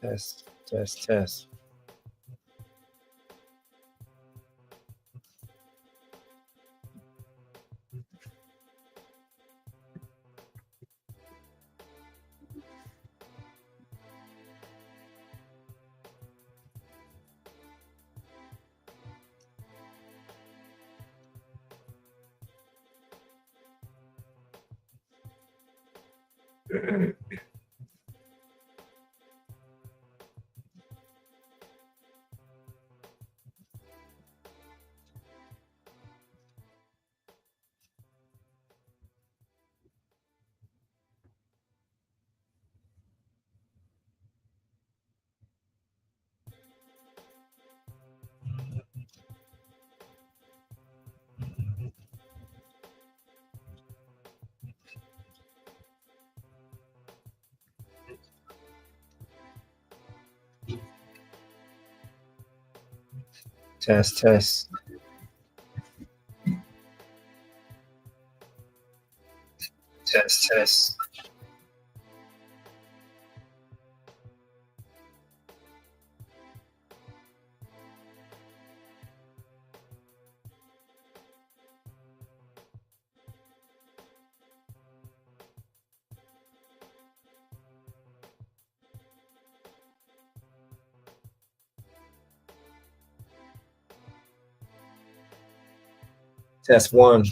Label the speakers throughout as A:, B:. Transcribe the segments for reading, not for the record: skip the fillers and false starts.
A: Test, test, test. Test, test. Test, test. Test one.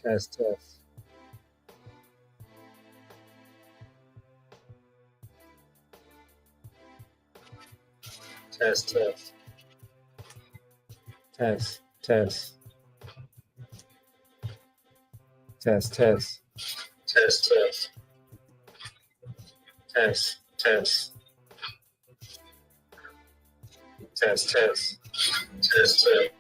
A: Test, test, test, test, test, test, test, test, test, test, test, test, test, test, test, test.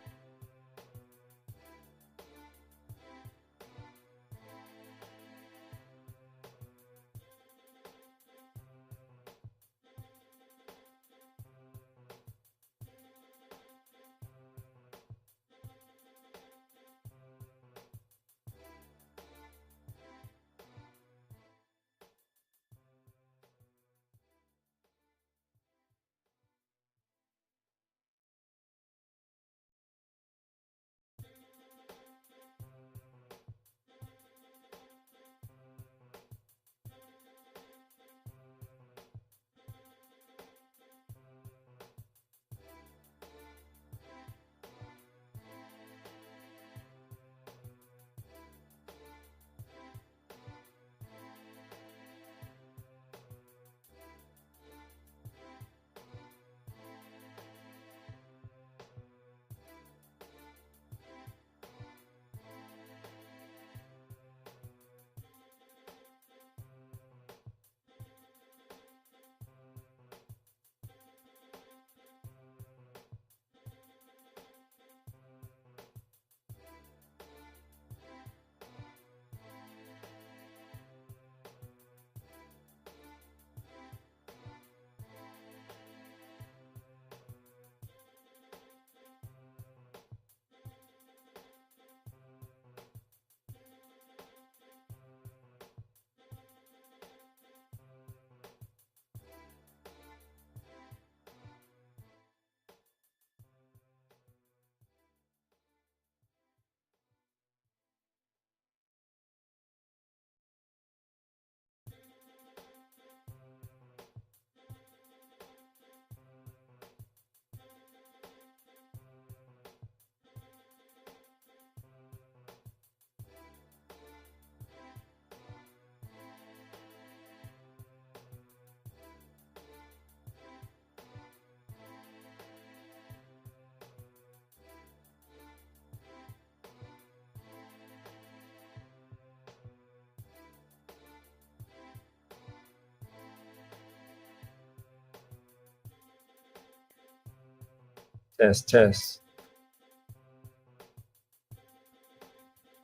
A: Test, test,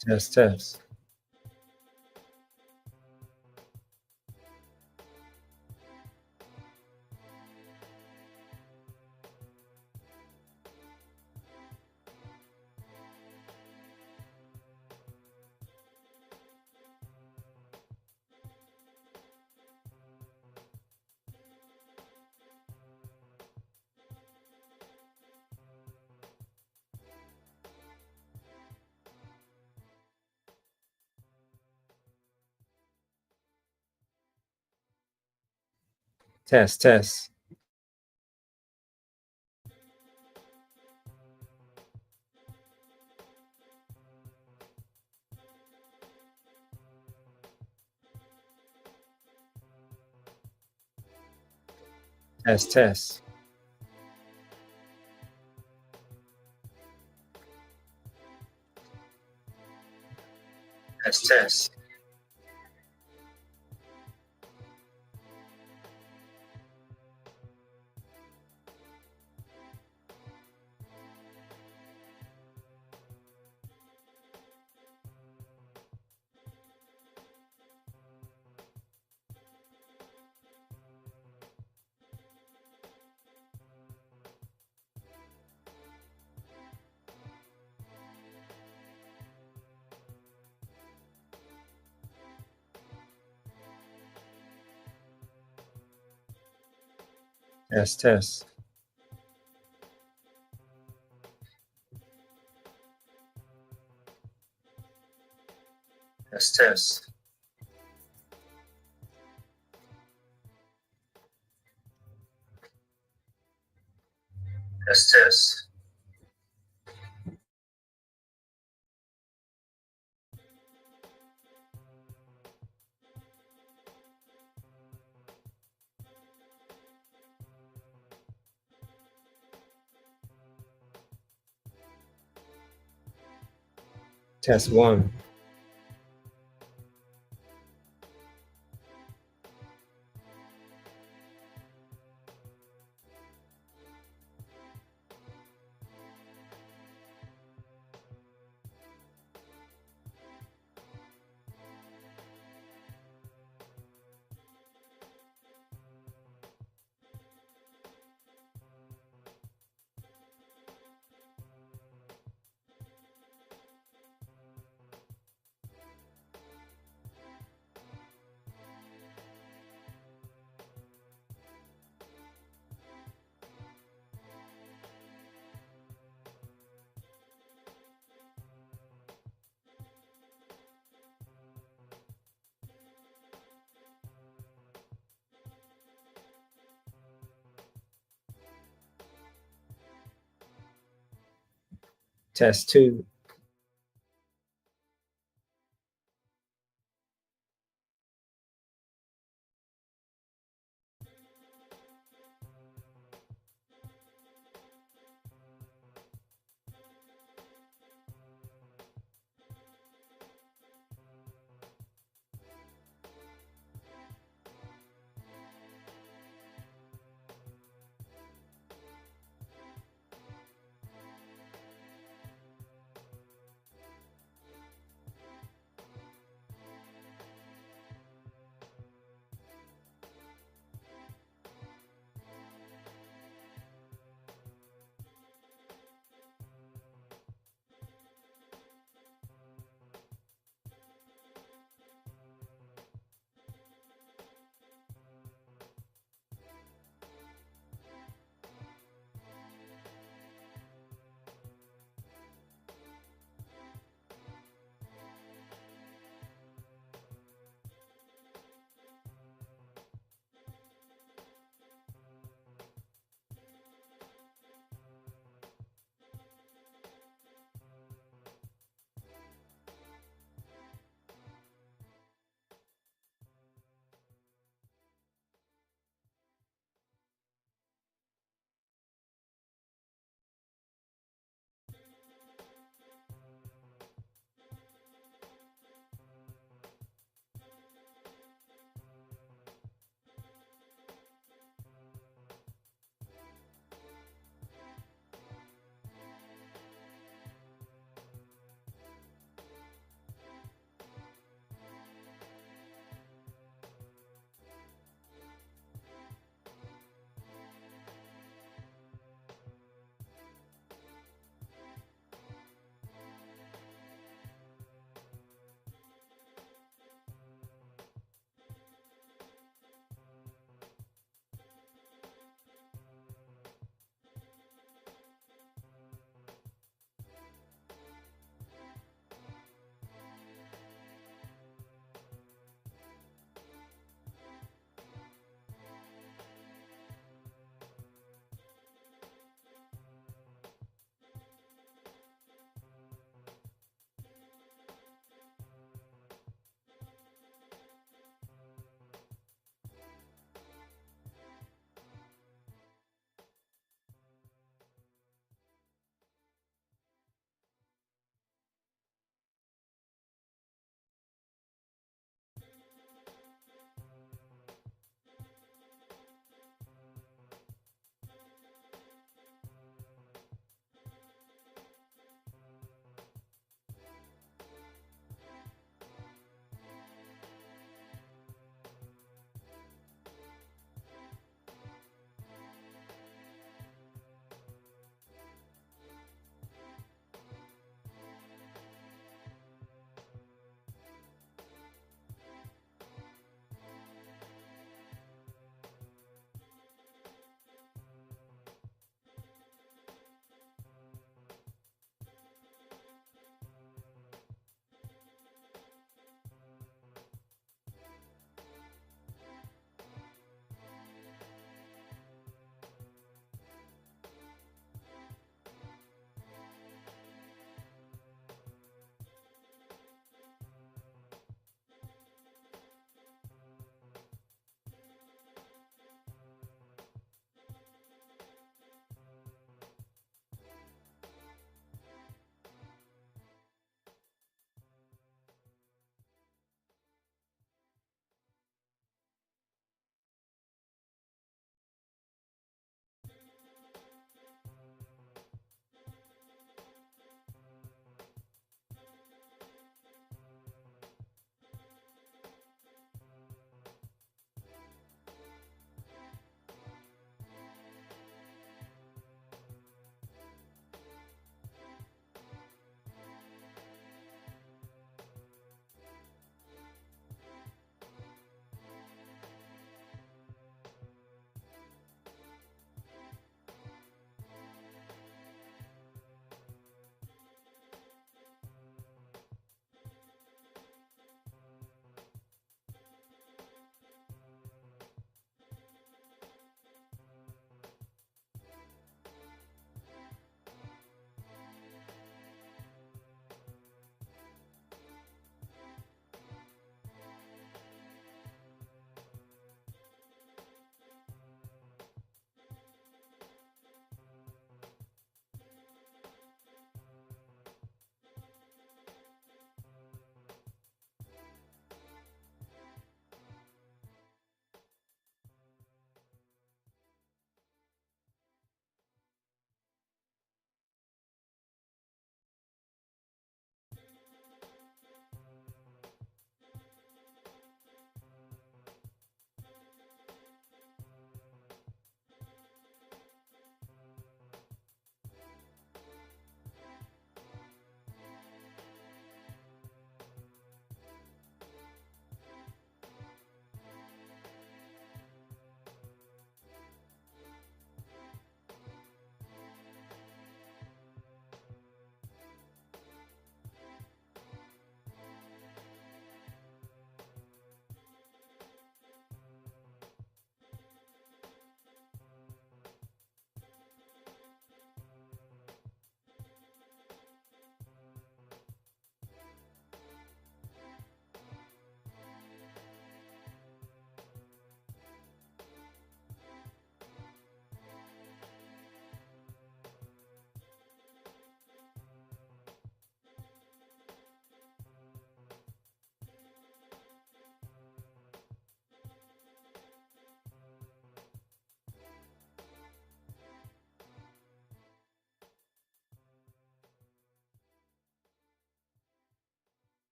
A: test, test, test, test, test, test, test, test, test, test, test, test, test, test. Test one. Test two.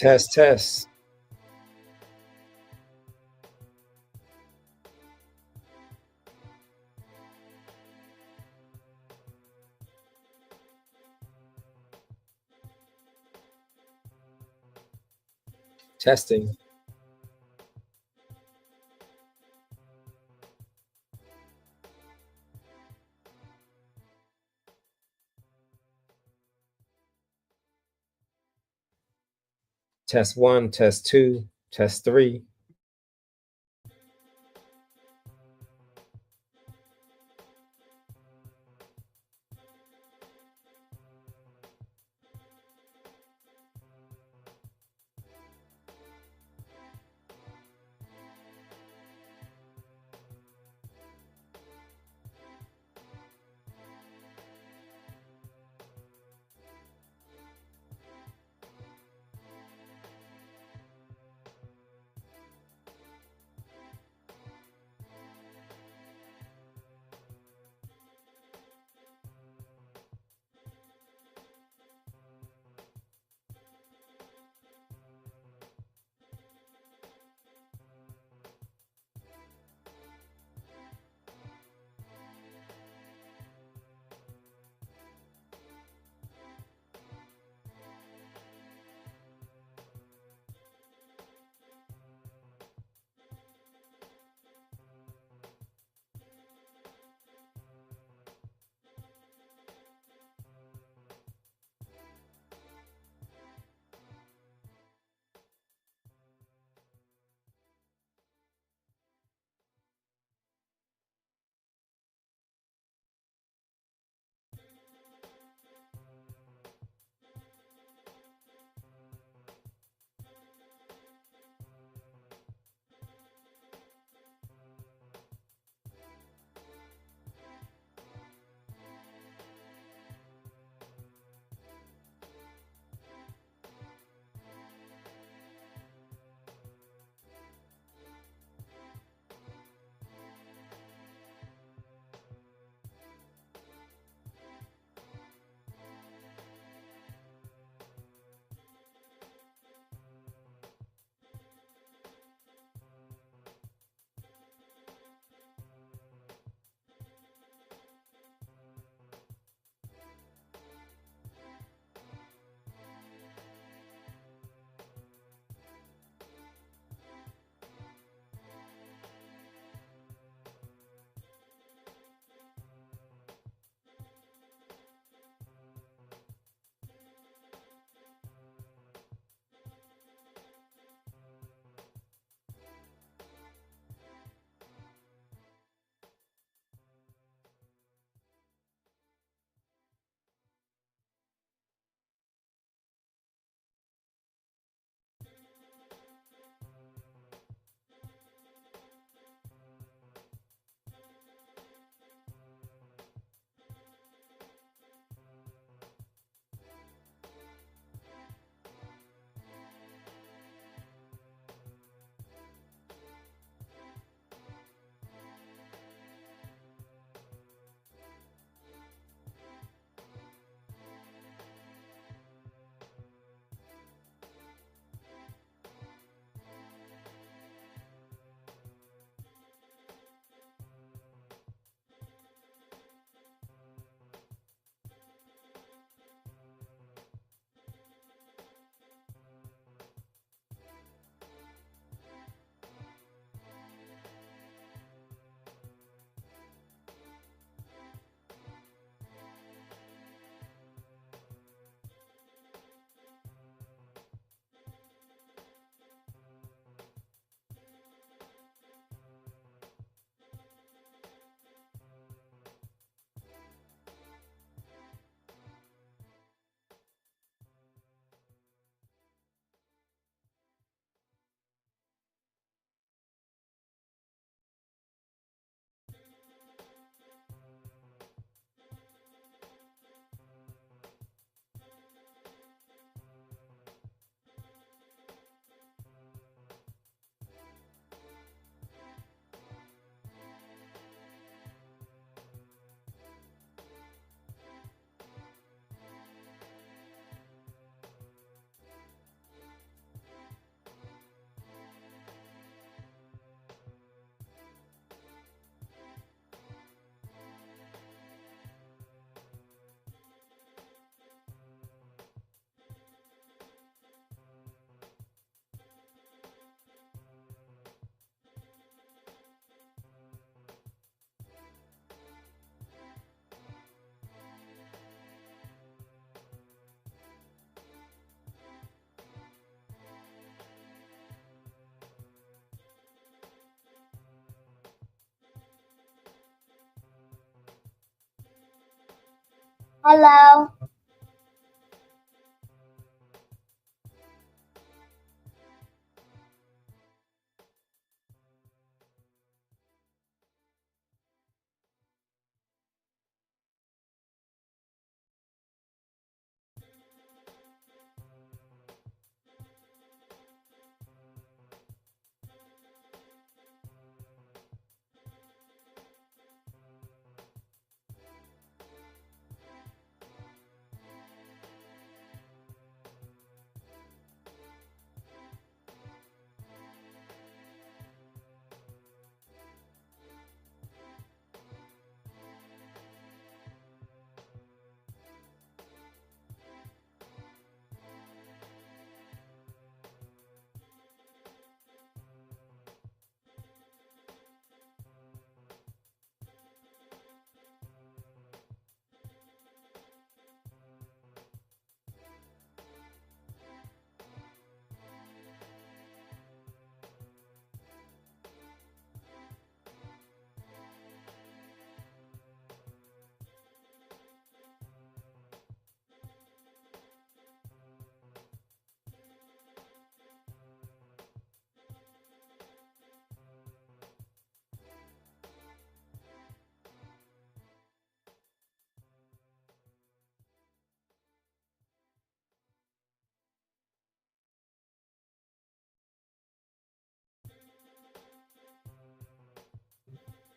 A: Test, test. Testing. Test one, test two, test three.
B: Hello.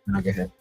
A: No, go ahead.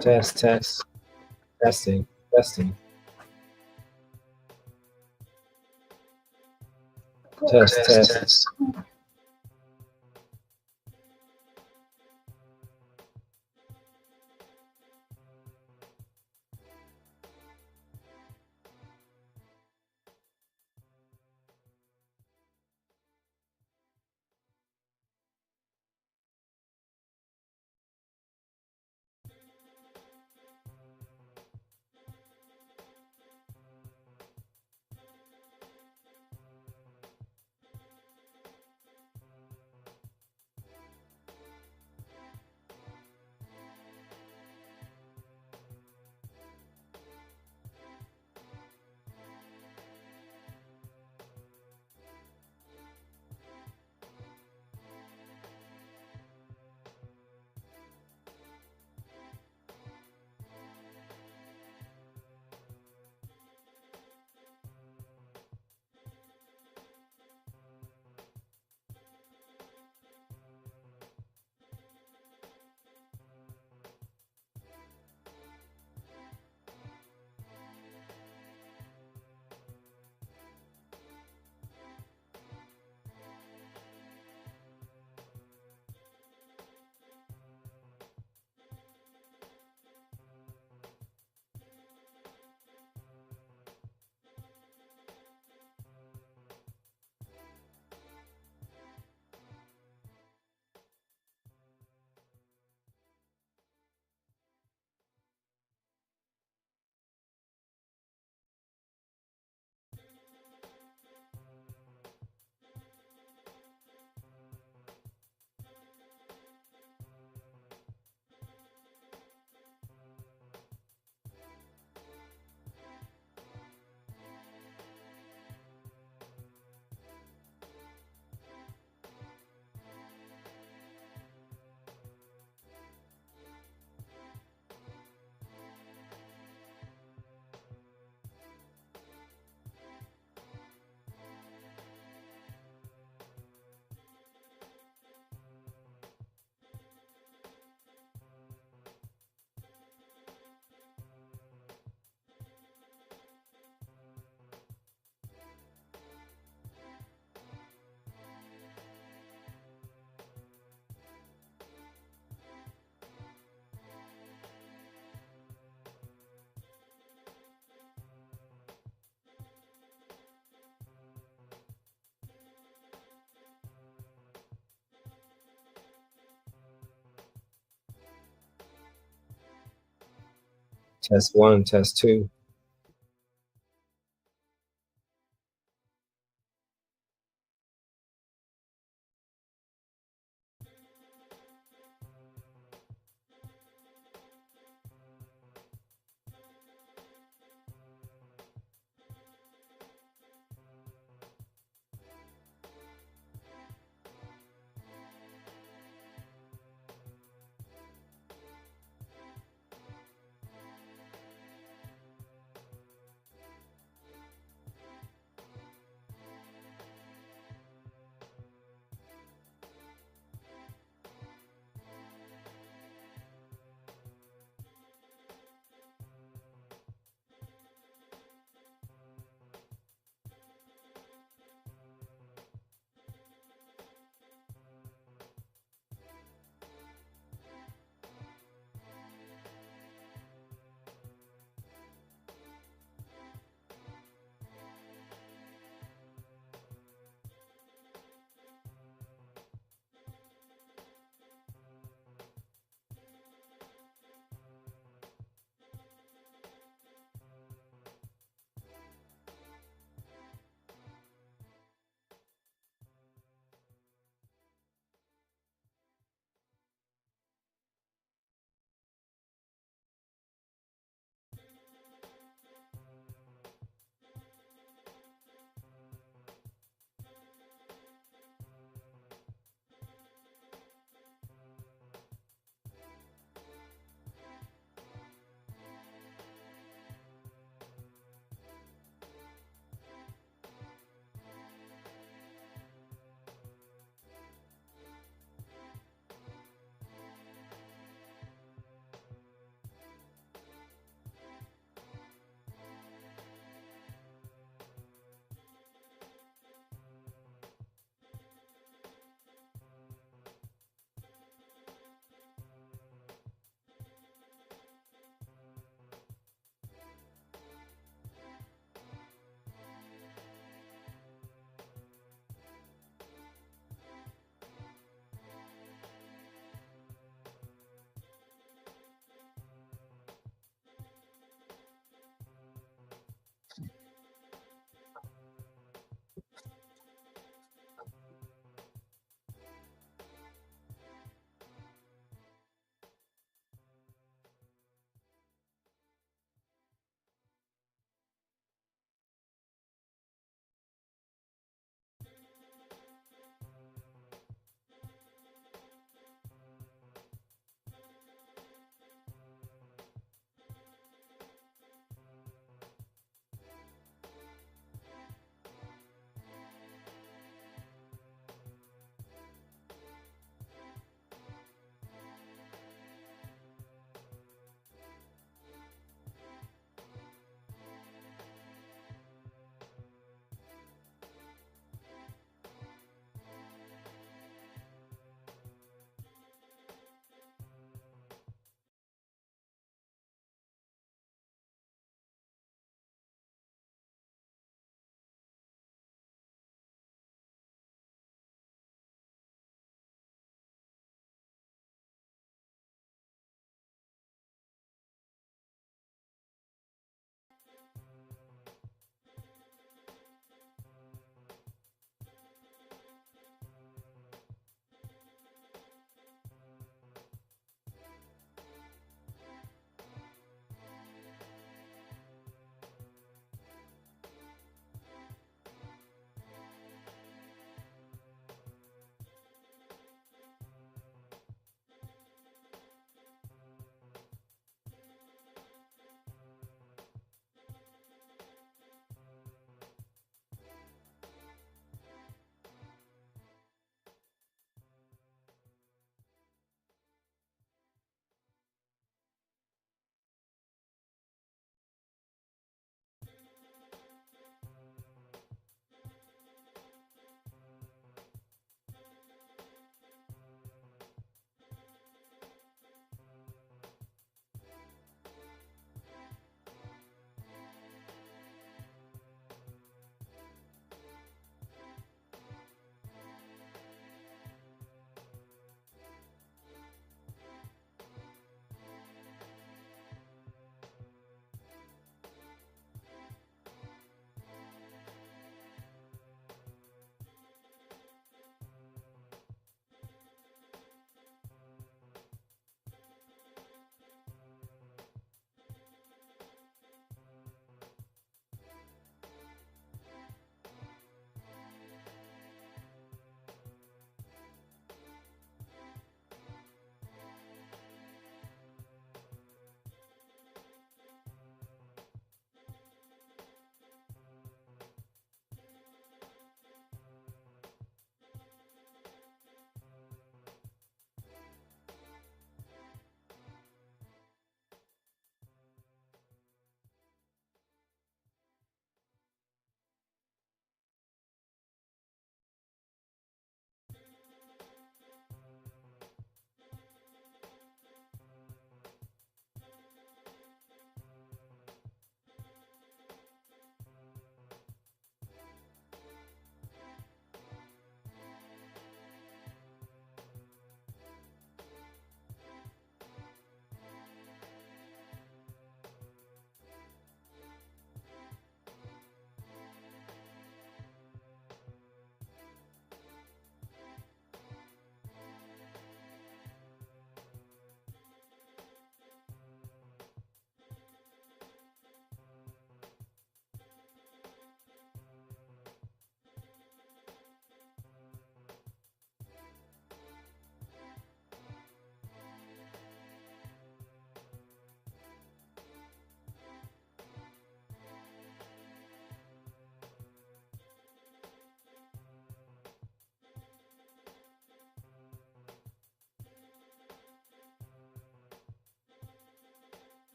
A: Test, test, testing, testing. Test, test. Test one, test two.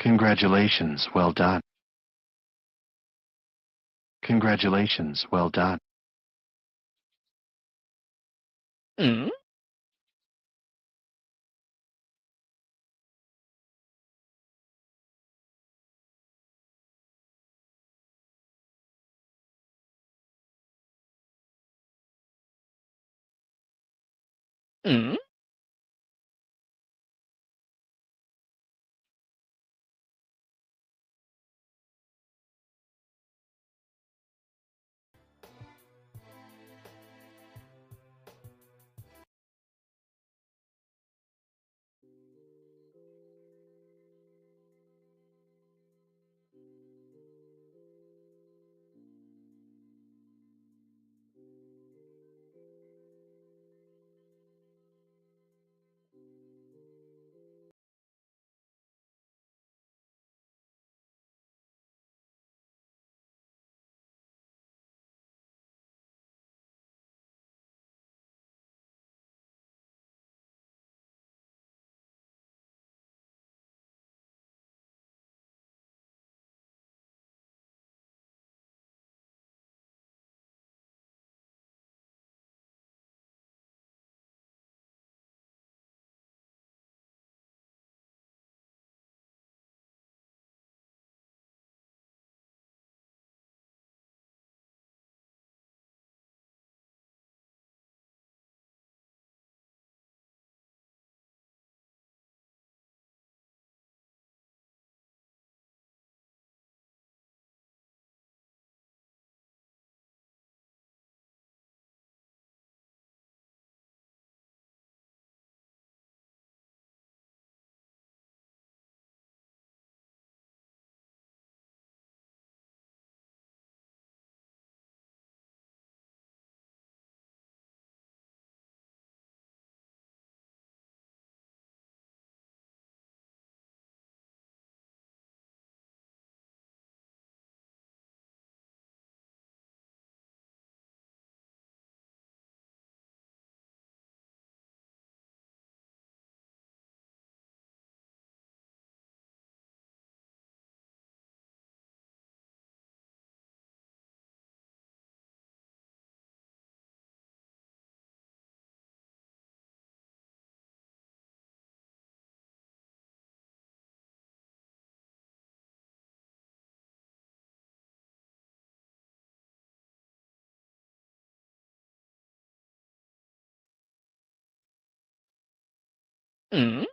B: Congratulations, well done. Congratulations, well done.
C: Mm? Mm? Mm?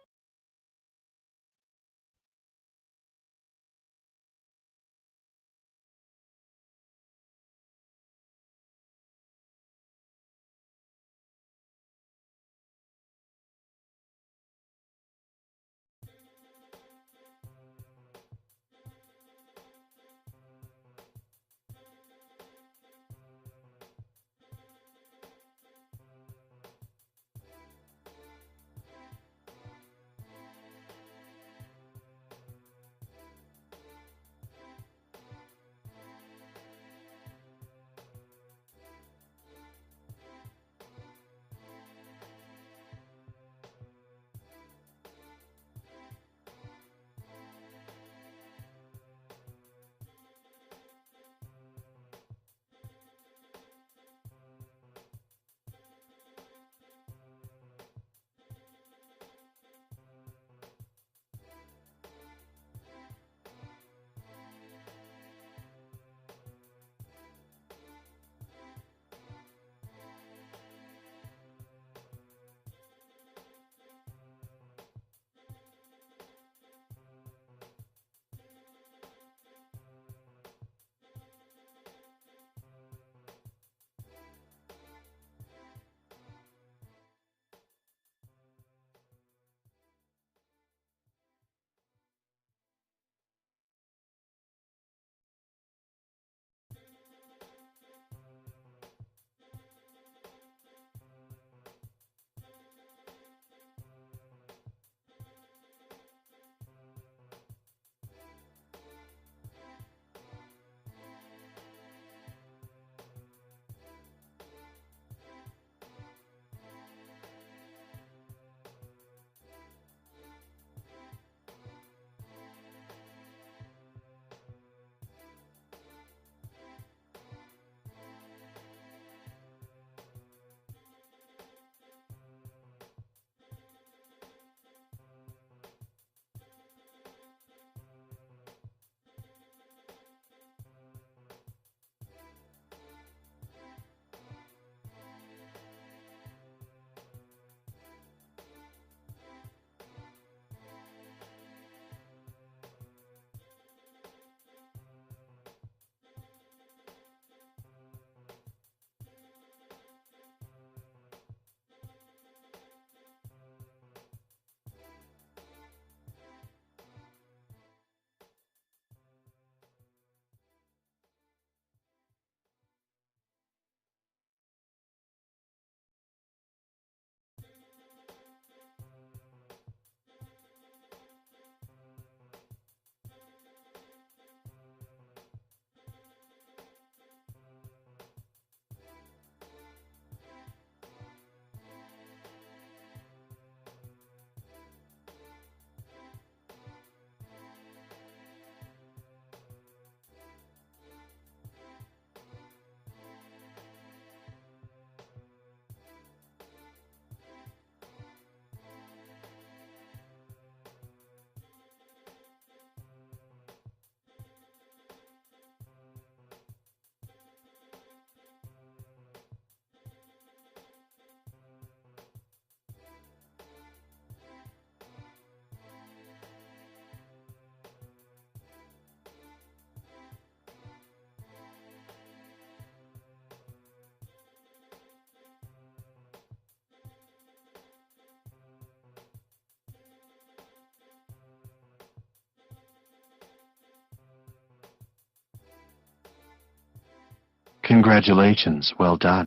B: Congratulations, well done.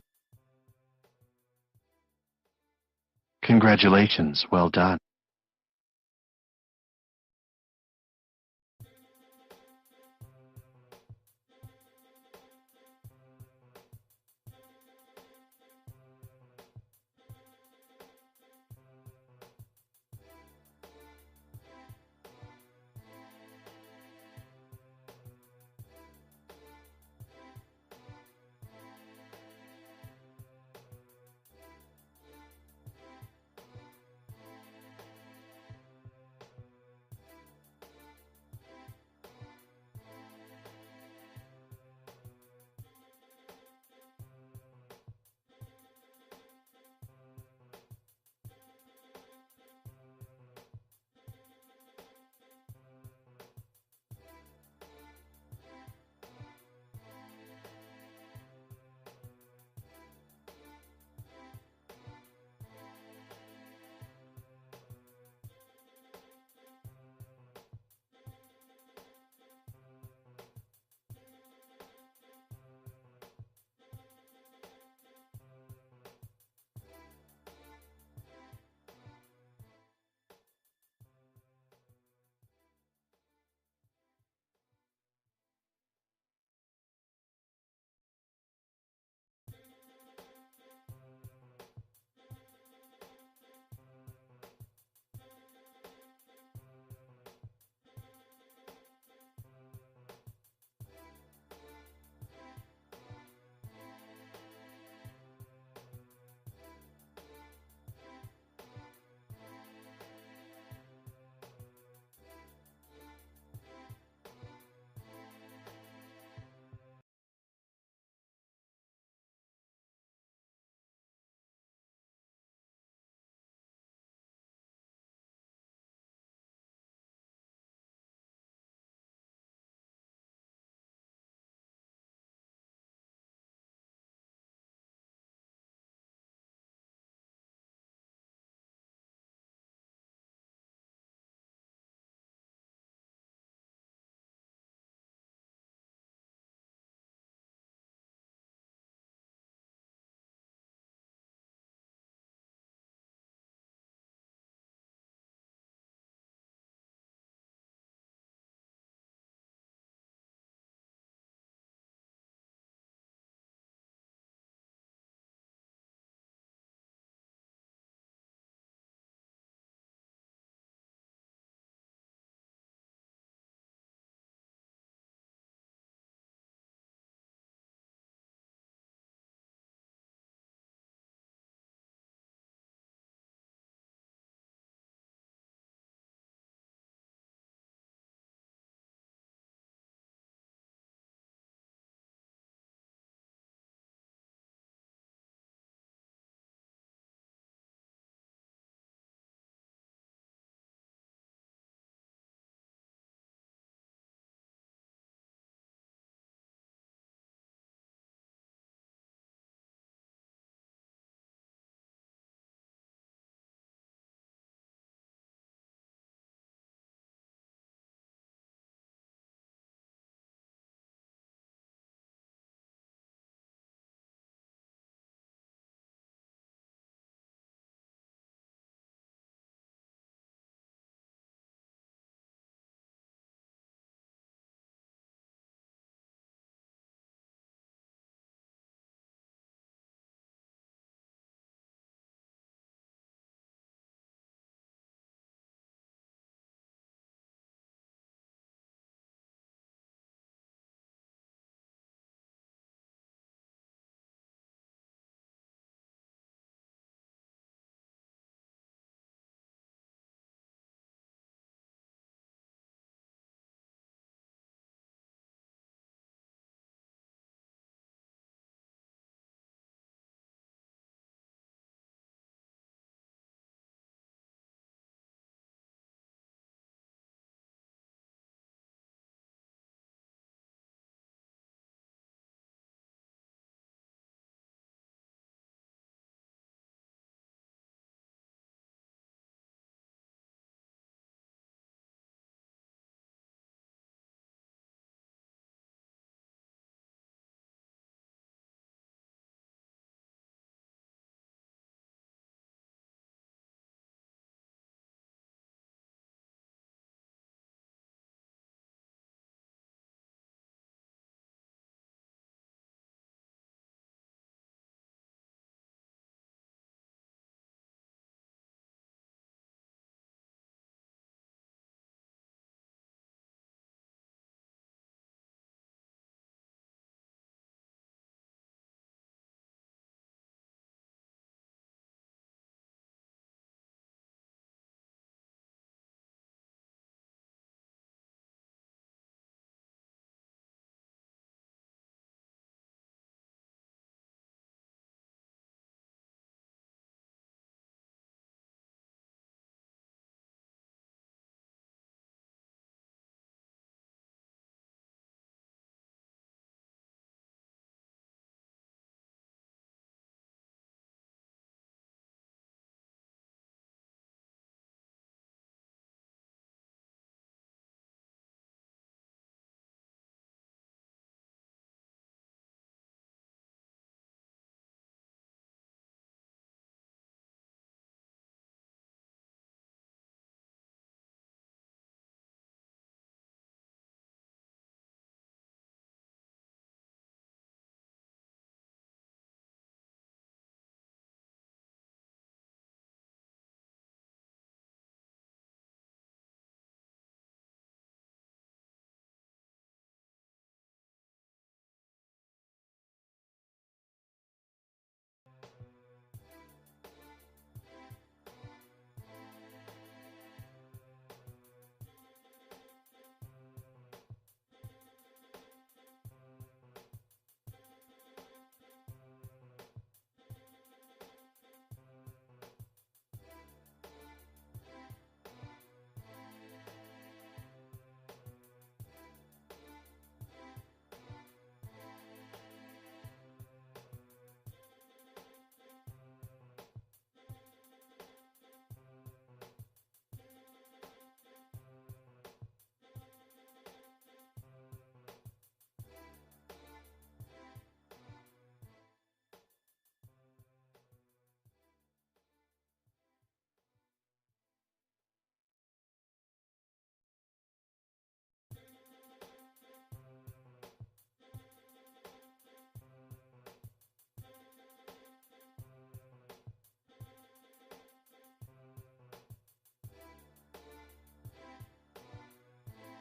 B: Congratulations, well done.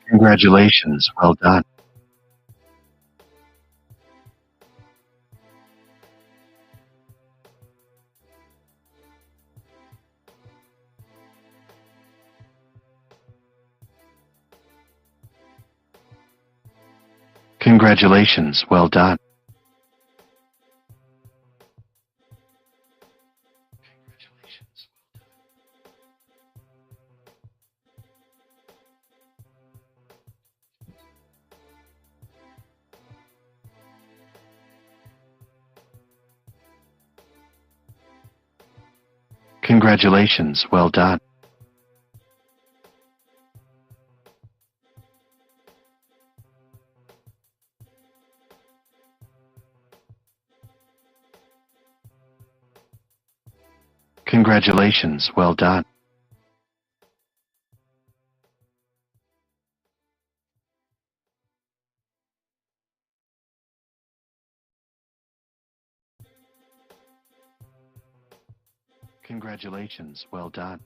B: Congratulations. Well done. Congratulations. Well done. Congratulations. Well done. Congratulations. Well done. Congratulations. Well done.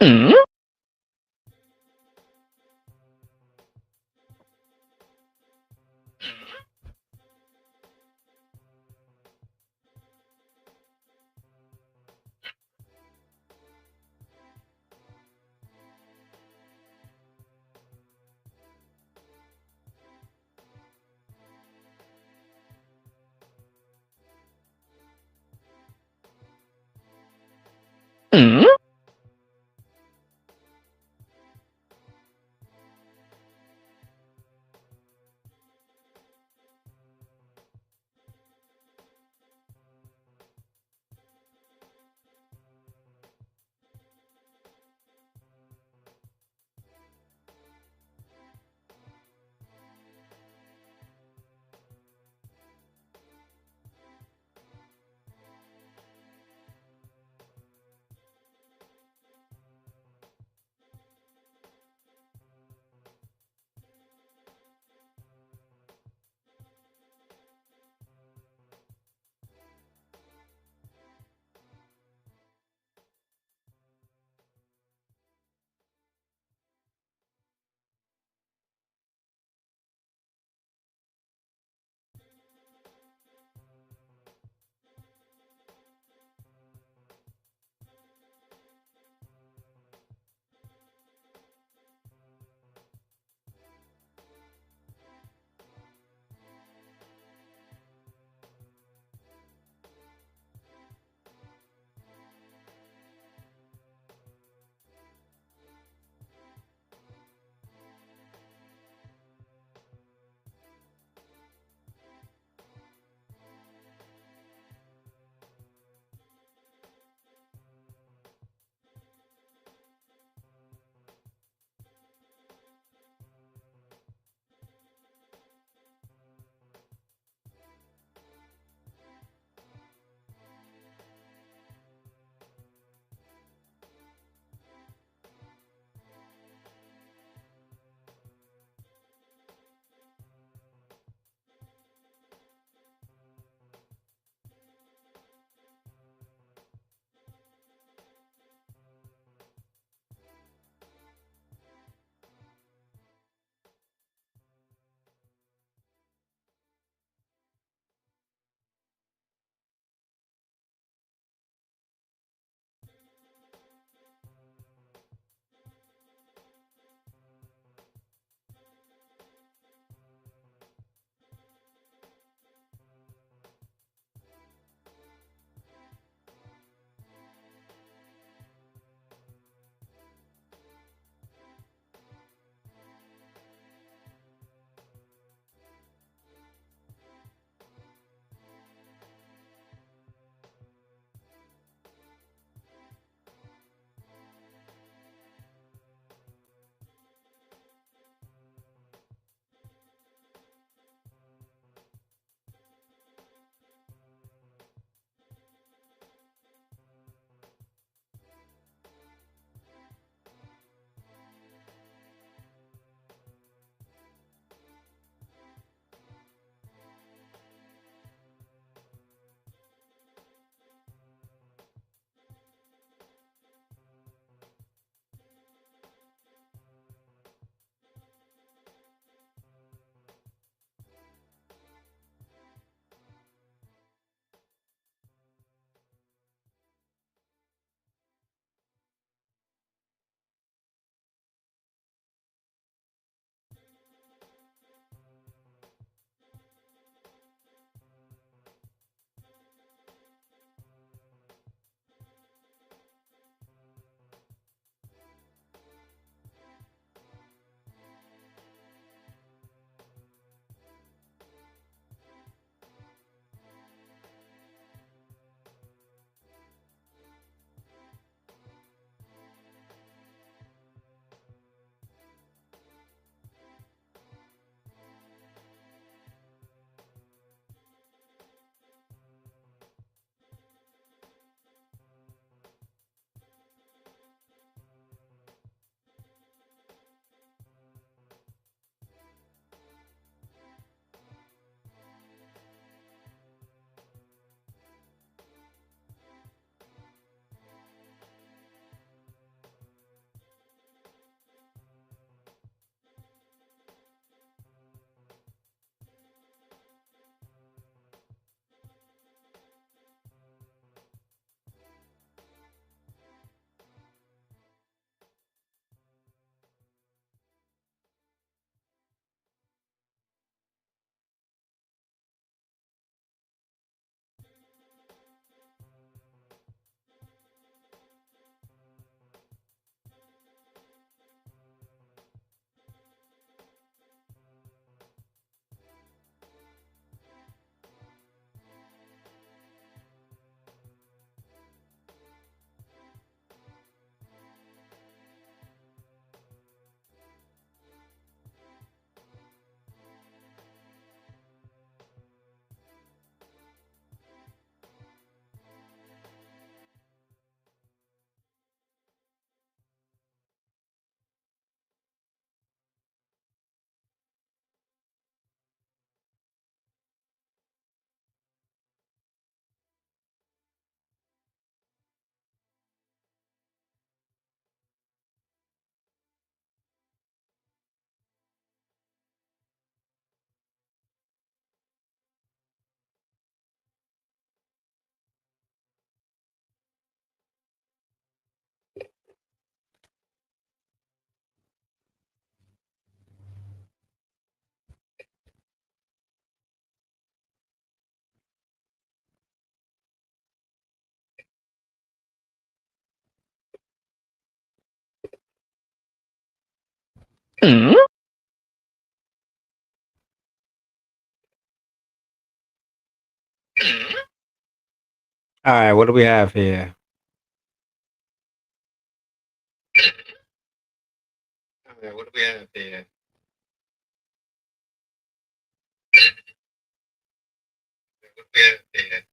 C: Mm? Mm? Mm?
A: All right, what do we have here? All right, what do we have here? What do we have here?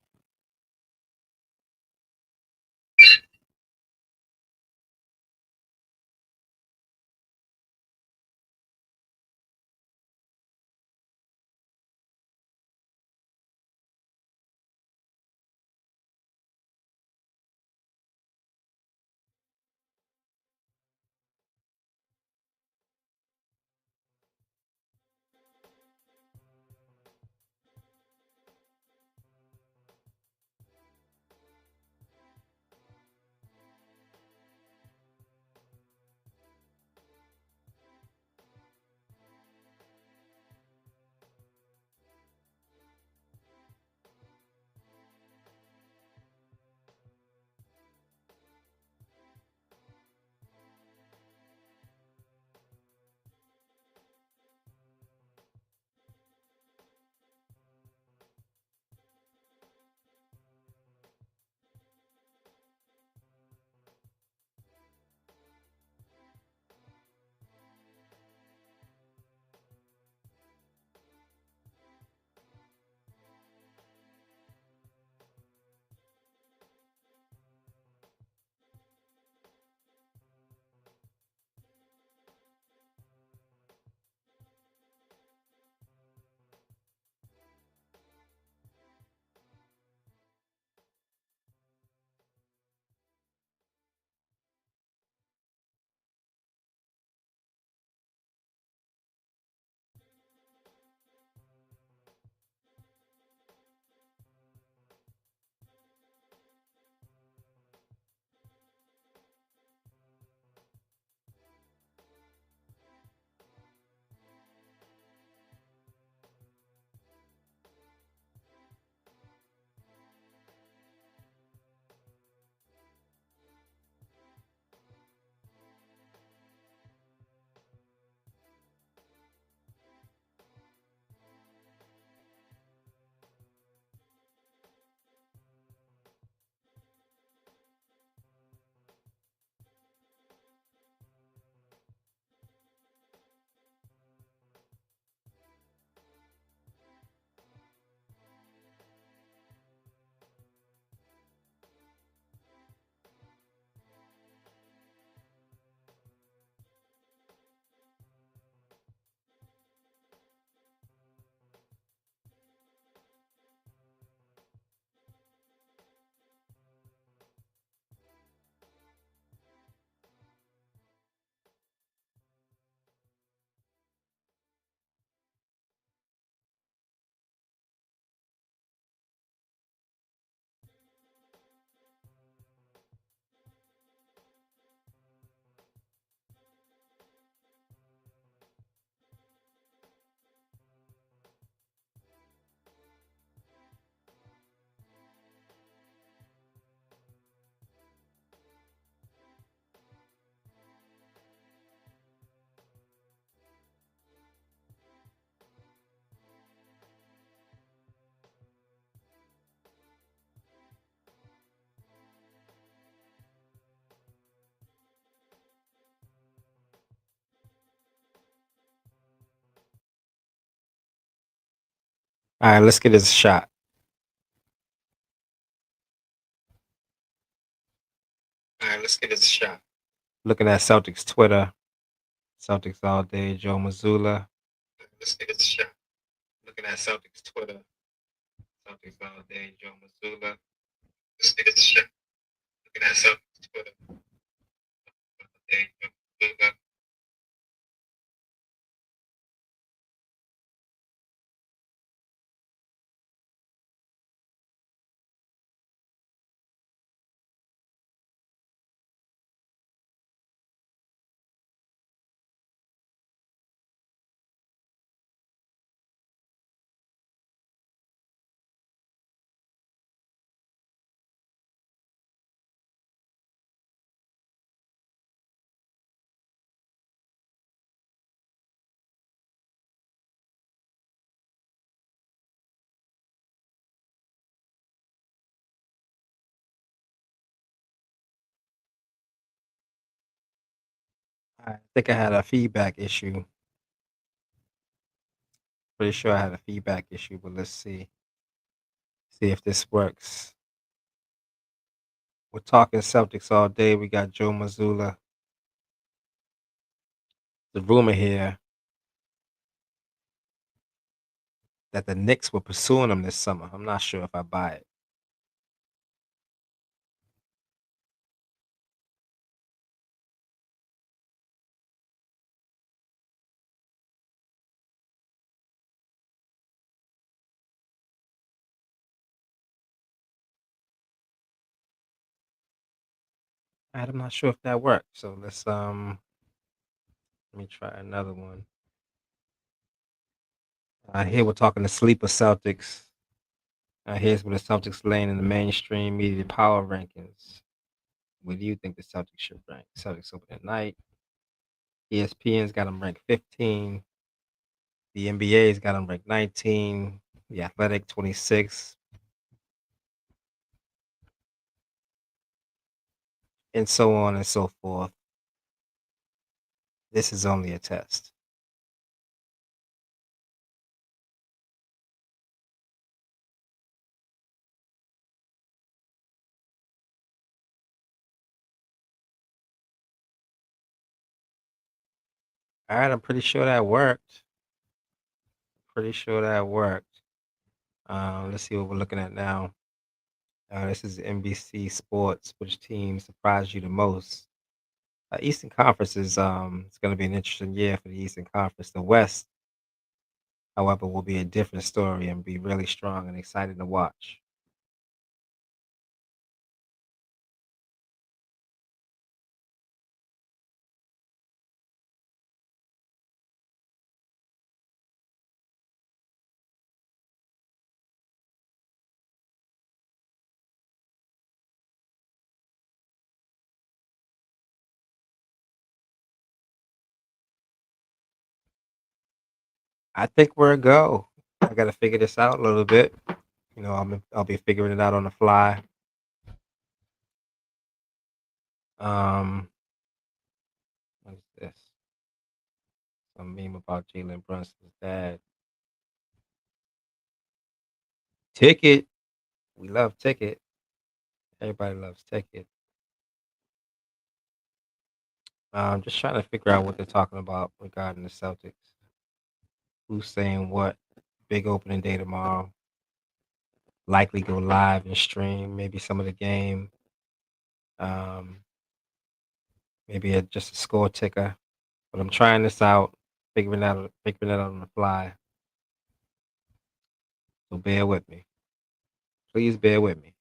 A: All right, let's get this shot. All right, let's get this shot. Looking at Celtics Twitter. Celtics all day, Joe Mazzulla. Let's get this shot. Looking at Celtics Twitter. Celtics all day, Joe Mazzulla. Let's get this shot. Looking at Celtics Twitter. All day, Joe Mazzulla. I think I had a feedback issue. Pretty sure I had a feedback issue, but let's see if this works. We're talking Celtics all day. We got Joe Mazzulla. The rumor here that the Knicks were pursuing him this summer. I'm not sure if I buy it. I'm not sure if that worked. So let me try another one. Here we're talking the sleeper Celtics. Here's where the Celtics laying in the mainstream media power rankings. Where do you think the Celtics should rank? Celtics open at night. ESPN's got them ranked 15. The NBA's got them ranked 19. The Athletic 26, and so on and so forth. This is only a test. All right, I'm pretty sure that worked. Pretty sure that worked. Let's see what we're looking at now. This is NBC Sports. Which team surprised you the most? Eastern Conference is it's going to be an interesting year for the Eastern Conference. The West, however, will be a different story and be really strong and exciting to watch. I think we're a go. I got to figure this out a little bit. I'll be figuring it out on the fly. Um, what is this? Some meme about Jalen Brunson's dad. Ticket. We love Ticket. Everybody loves Ticket. I'm just trying to figure out what they're talking about regarding the Celtics. Who's saying what? Big opening day tomorrow. Likely go live and stream maybe some of the game. Um, maybe just a score ticker. But I'm trying this out, figuring it out on the fly. So bear with me. Please bear with me.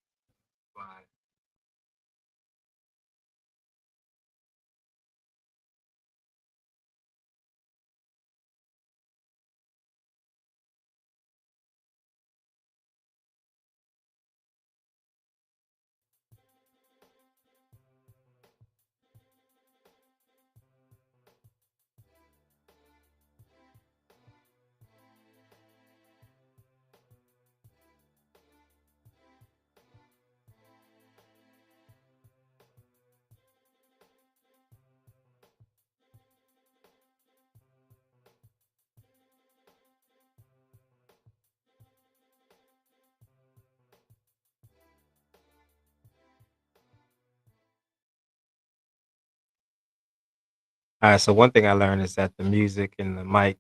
A: All right. So one thing I learned is that the music and the mic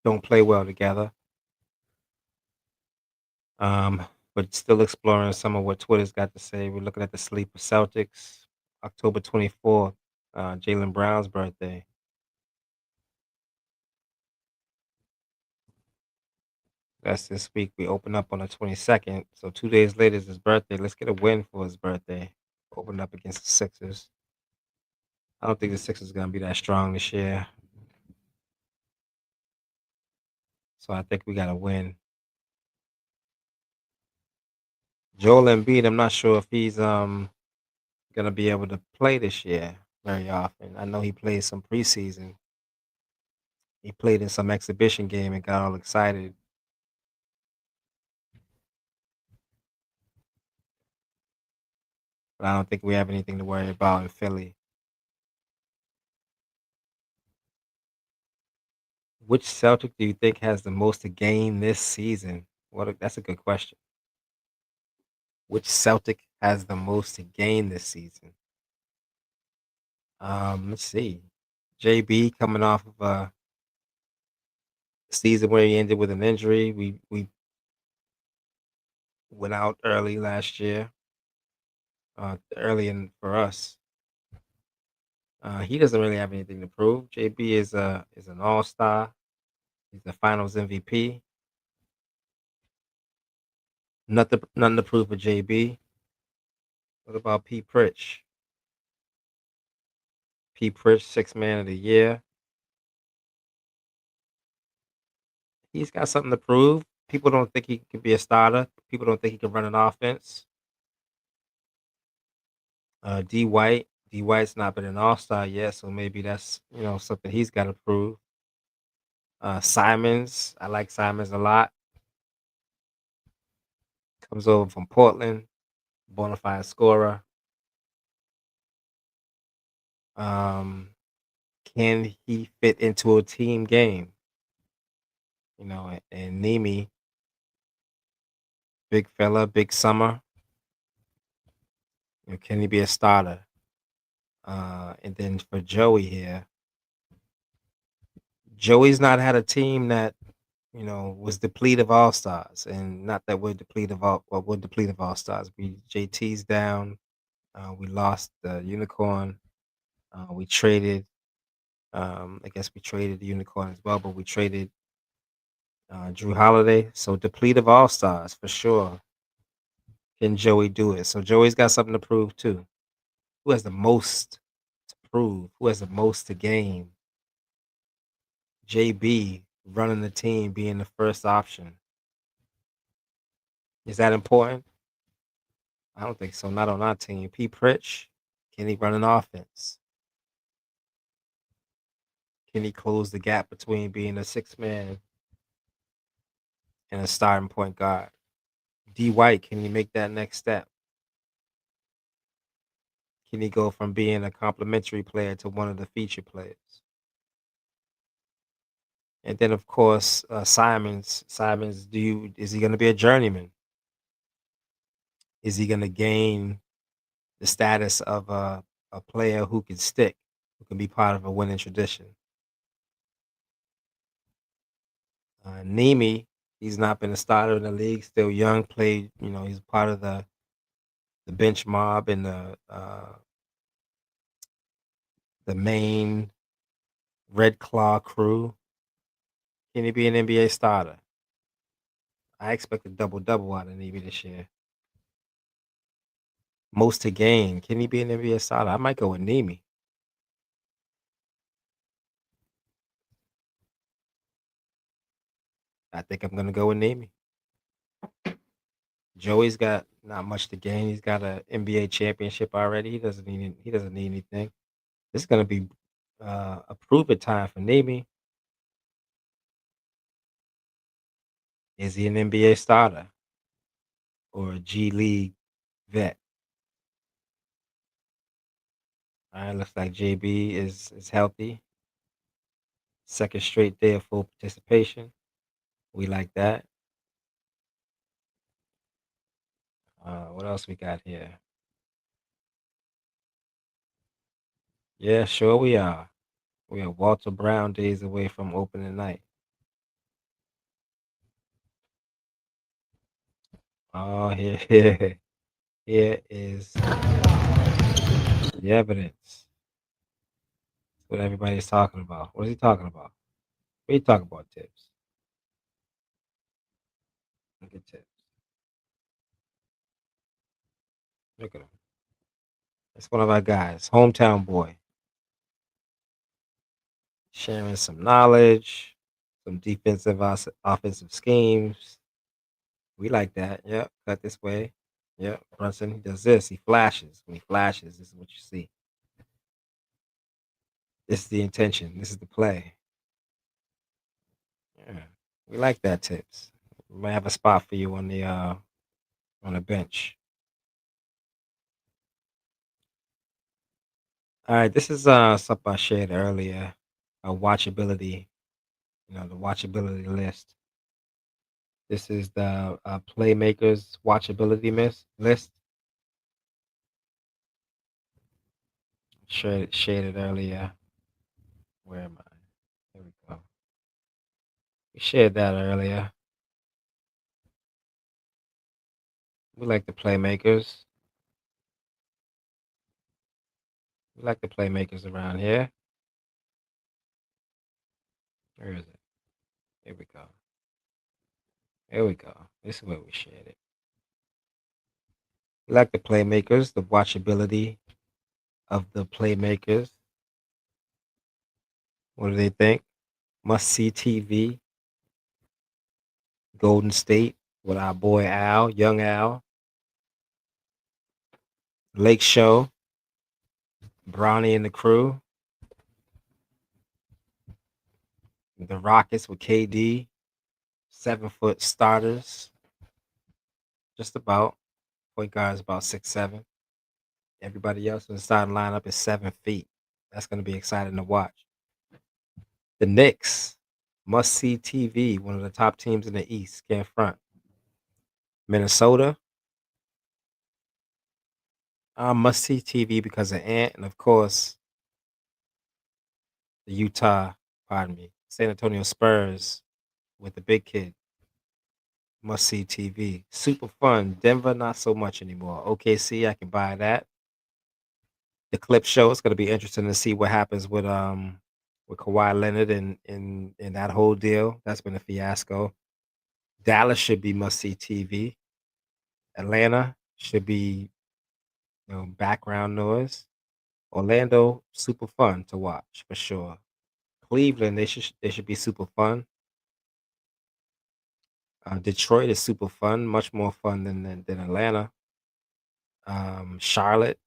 A: don't play well together. Um, but still exploring some of what Twitter's got to say. We're looking at the sleeper Celtics, October 24th, Jalen Brown's birthday. That's this week. We open up on the 22nd. So 2 days later is his birthday. Let's get a win for his birthday. Open up against the Sixers. I don't think the Sixers going to be that strong this year. So I think we got to win. Joel Embiid, I'm not sure if he's gonna be able to play this year very often. I know he played some preseason. He played in some exhibition game and got all excited. but I don't think we have anything to worry about in Philly. Which Celtic do you think has the most to gain this season? That's a good question. Which Celtic has the most to gain this season? Let's see. JB coming off of a season where he ended with an injury. We went out early last year. Early in for us. He doesn't really have anything to prove. JB is an all star. He's the Finals MVP. Nothing to prove for JB. What about P. Pritch? P. Pritch, sixth man of the year. He's got something to prove. People don't think he can be a starter. People don't think he can run an offense. D. White. D. White's not been an all star yet, so maybe that's something he's got to prove. Simons. I like Simons a lot. Comes over from Portland. Bona fide scorer. Um, can he fit into a team game? And Nemi, big fella, big summer. Can he be a starter? And then for Joey here, Joey's not had a team that was depleted of all stars, and not that we're depleted of all, well, we're depleted of all stars. JT's down. We lost the unicorn. We traded. I guess we traded the unicorn as well, but we traded Drew Holiday. So deplete of all stars for sure. Can Joey do it? So Joey's got something to prove too. Who has the most to prove? Who has the most to gain? JB running the team, being the first option. Is that important? I don't think so. Not on our team. P. Pritch, can he run an offense? Can he close the gap between being a six man and a starting point guard? D. White, can he make that next step? Can he go from being a complimentary player to one of the featured players? And then, of course, Simons. Simons, is he going to be a journeyman? Is he going to gain the status of a player who can stick, who can be part of a winning tradition? Nemi, he's not been a starter in the league. Still young. Played. He's part of the bench mob and the main Red Claw crew. Can he be an NBA starter? I expect a double double out of Nemi this year. Most to gain. Can he be an NBA starter? I might go with Nemi. I think I'm gonna go with Nemi. Joey's got not much to gain. He's got an NBA championship already. He doesn't need anything. This is gonna be a prove it time for Nemi. Is he an NBA starter or a G League vet? All right, looks like JB is healthy. Second straight day of full participation. We like that. What else we got here? Yeah, sure we are. We are Walter Brown days away from opening night. Oh, here, here is the evidence. What everybody's talking about. What is he talking about? What are you talking about, Tips? Look at Tips. Look at him. That's one of our guys, hometown boy, sharing some knowledge, some offensive schemes. We like that. Yep. Cut this way. Yep. Brunson, he does this. He flashes. When he flashes, this is what you see. This is the intention. This is the play. Yeah. We like that, Tips. We might have a spot for you on the bench. All right, this is something I shared earlier. Watchability, the watchability list. This is the Playmakers watchability list. Shared it earlier. Where am I? There we go. We shared that earlier. We like the Playmakers. We like the Playmakers around here. Where is it? Here we go. Here we go. This is where we shared it. We like the Playmakers, the watchability of the Playmakers. What do they think? Must see TV. Golden State with our boy Al, young Al. Lake Show, Bronny and the crew. The Rockets with KD. 7-foot starters. Just about. Point guards about 6'7". Everybody else in the starting lineup is 7 feet. That's going to be exciting to watch. The Knicks, must see TV, one of the top teams in the East, can't front. Minnesota, must see TV because of Ant, and of course, the San Antonio Spurs with the big kid, must see TV. Super fun. Denver, not so much anymore. OKC, I can buy that. The clip show, it's going to be interesting to see what happens with Kawhi Leonard and that whole deal. That's been a fiasco. Dallas should be must see TV. Atlanta should be background noise. Orlando, super fun to watch for sure. Cleveland, they should be super fun. Detroit is super fun, much more fun than Atlanta. Charlotte,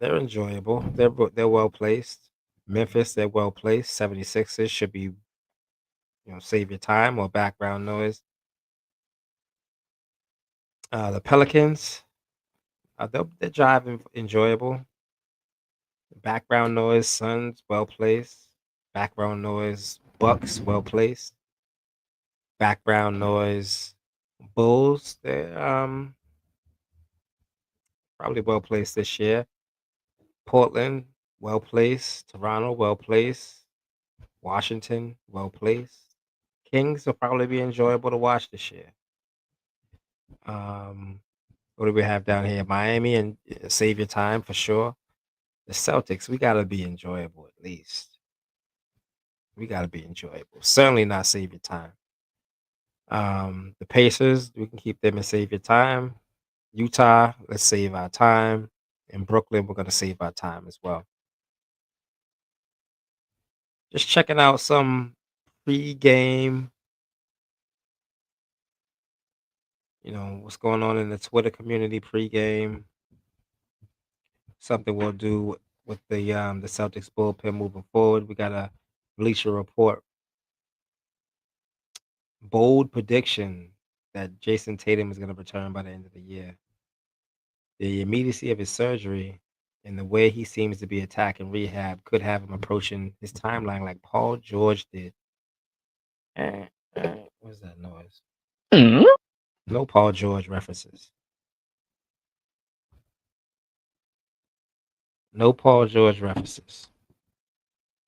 A: they're enjoyable. They're well placed. Memphis, they're well placed. 76ers should be save your time or background noise. The Pelicans, they're driving enjoyable. Background noise, Suns, well placed. Background noise, Bucks, well placed. Background noise, Bulls, they're probably well placed this year. Portland, well placed. Toronto, well placed. Washington, well placed. Kings will probably be enjoyable to watch this year. Um, what do we have down here? Miami and save your time for sure. The Celtics, we gotta be enjoyable at least. We gotta be enjoyable. Certainly not save your time. The Pacers, we can keep them and save your time. Utah, let's save our time. In Brooklyn, we're gonna save our time as well. Just checking out some pre-game, what's going on in the Twitter community pre-game. Something we'll do with the Celtics bullpen moving forward. We got a Bleacher Report bold prediction that Jason Tatum is going to return by the end of the year. The immediacy of his surgery and the way he seems to be attacking rehab could have him approaching his timeline like Paul George did. What's that noise?
C: Mm?
A: No Paul George references. No Paul George references.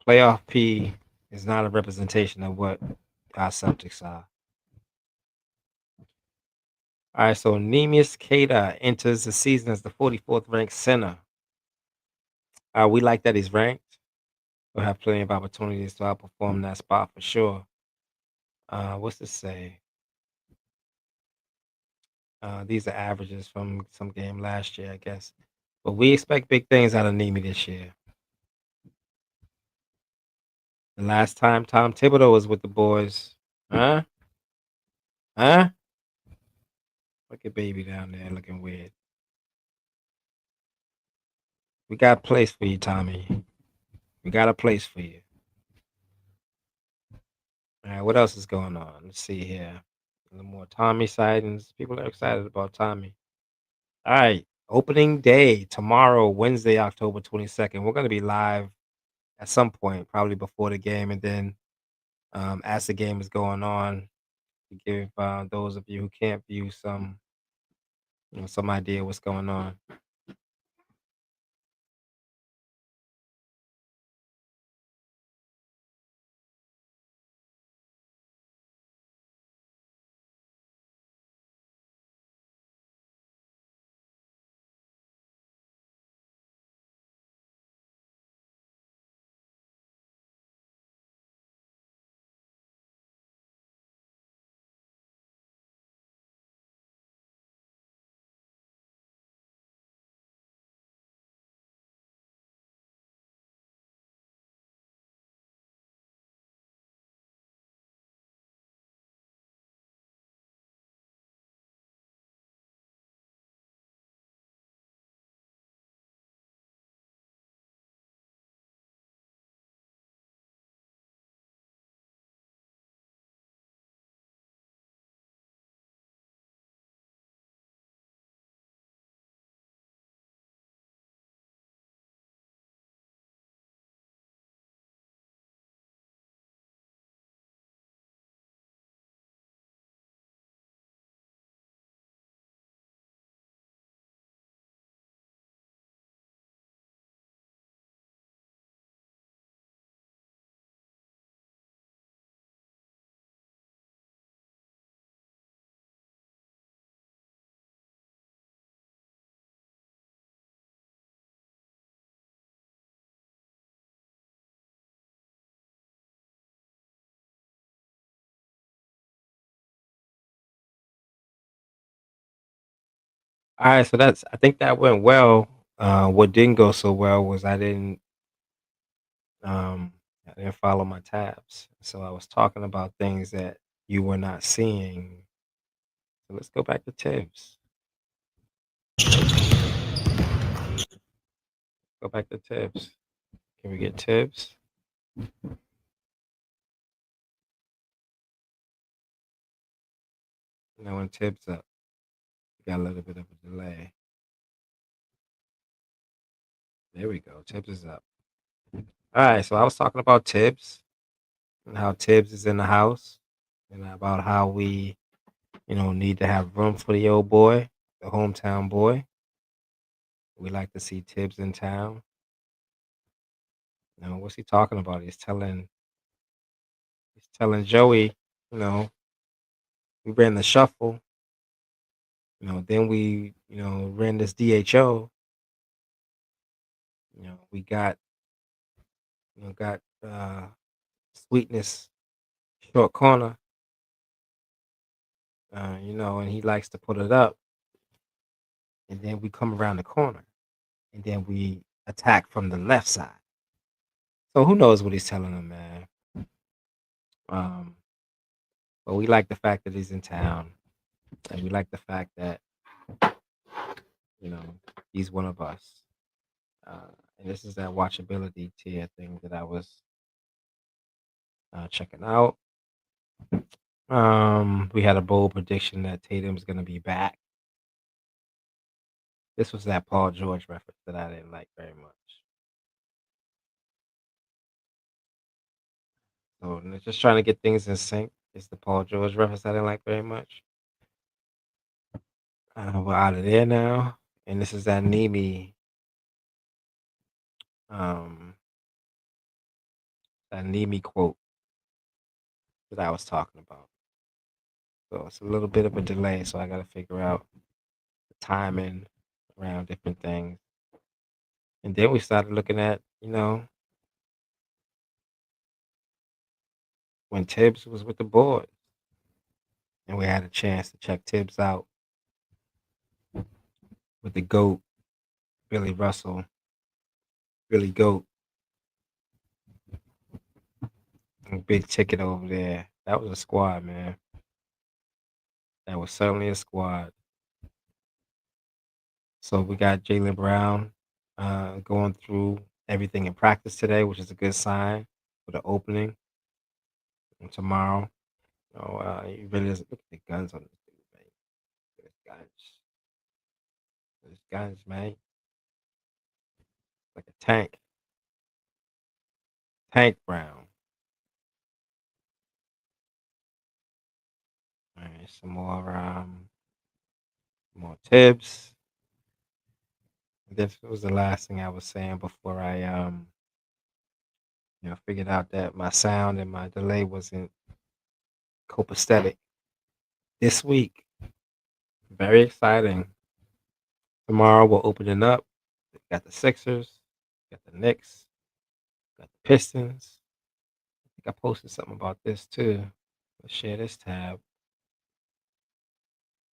A: Playoff P is not a representation of what our Celtics are. All right, so Neemias Queta enters the season as the 44th ranked center. We like that he's ranked. We'll have plenty of opportunities to outperform that spot for sure. What's this say? These are averages from some game last year, I guess. But we expect big things out of Nemi this year. The last time Tom Thibodeau was with the boys. Huh? Huh? Look at baby down there looking weird. We got a place for you, Tommy. We got a place for you. All right, what else is going on? Let's see here. A little more Tommy sightings. People are excited about Tommy. All right. Opening day tomorrow, Wednesday, October 22nd. We're gonna be live at some point, probably before the game, and then as the game is going on, to give those of you who can't view some idea what's going on. All right, so I think that went well. What didn't go so well was um I didn't follow my tabs. So I was talking about things that you were not seeing. So let's go back to Tibbs. Go back to Tibbs. Can we get Tibbs? Now when Tibbs up, we got a little bit of a delay. There we go. Tibbs is up. All right, so I was talking about Tibbs and how Tibbs is in the house and about how we, need to have room for the old boy, the hometown boy. We like to see Tibbs in town. What's he talking about? He's telling Joey, you know, we ran the shuffle, then we, ran this DHO, we got sweetness short corner, and he likes to put it up, and then we come around the corner, and then we attack from the left side. So who knows what he's telling them, man? Um, but we like the fact that he's in town, and we like the fact that you know he's one of us. And this is that watchability tier thing that I was checking out. We had a bold prediction that Tatum's gonna be back. This was that Paul George reference that I didn't like very much. So just trying to get things in sync. It's the Paul George reference I didn't like very much. We're out of there now, and this is that um, Nemi quote that I was talking about. So it's a little bit of a delay, so I got to figure out the timing around different things. And then we started looking at, when Tibbs was with the boys, and we had a chance to check Tibbs out with the GOAT, Billy Russell, Billy Goat, and Big Ticket over there. That was a squad, man. That was certainly a squad. So we got Jalen Brown going through everything in practice today, which is a good sign for the opening tomorrow. He really doesn't look at the guns on this dude, man. Good guns. Those guns, man, like a tank brown. All right, some more tips. This was the last thing I was saying before I figured out that my sound and my delay wasn't copacetic this week. Very exciting. Tomorrow we're opening up. Got the Sixers, got the Knicks, got the Pistons. I think I posted something about this too. Let's share this tab.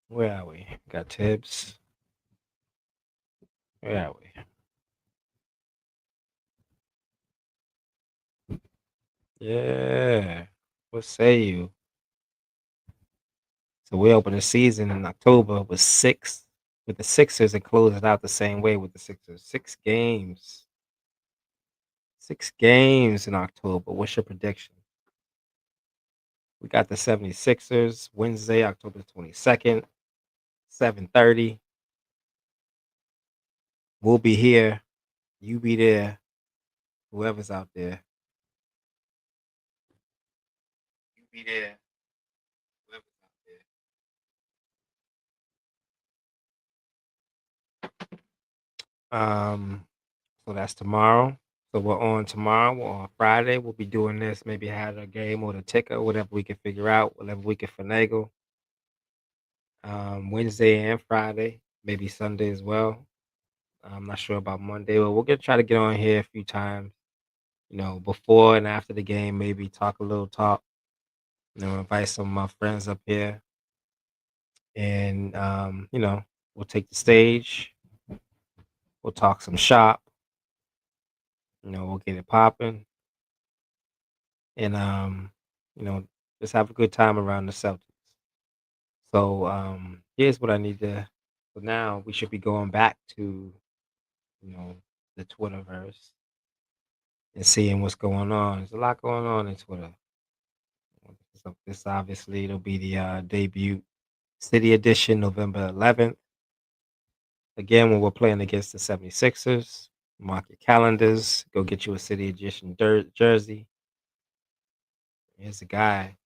A: Where are we? Got Tibbs. Where are we? Yeah. What say you? So we open the season in October with the Sixers and close it out the same way with the Sixers. 6 games. 6 games in October. What's your prediction? We got the 76ers Wednesday, October 22nd, 7:30. We'll be here. You be there. Whoever's out there. You be there. Whoever's out there. So that's tomorrow. So we're on tomorrow. We're on Friday. We'll be doing this. Maybe have a game or the ticker, whatever we can figure out, whatever we can finagle. Wednesday and Friday, maybe Sunday as well. I'm not sure about Monday, but we're gonna try to get on here a few times. Before and after the game, maybe talk a little talk. Invite some of my friends up here, and we'll take the stage. We'll talk some shop. We'll get it popping, and you know, just have a good time around the Celtics. So here's what I need to. So now we should be going back to you know the Twitterverse and seeing what's going on. There's a lot going on in Twitter. So this obviously it'll be the debut City Edition, November 11th. Again, when we're playing against the 76ers, mark your calendars. Go get you a City Edition jersey. Here's the guy,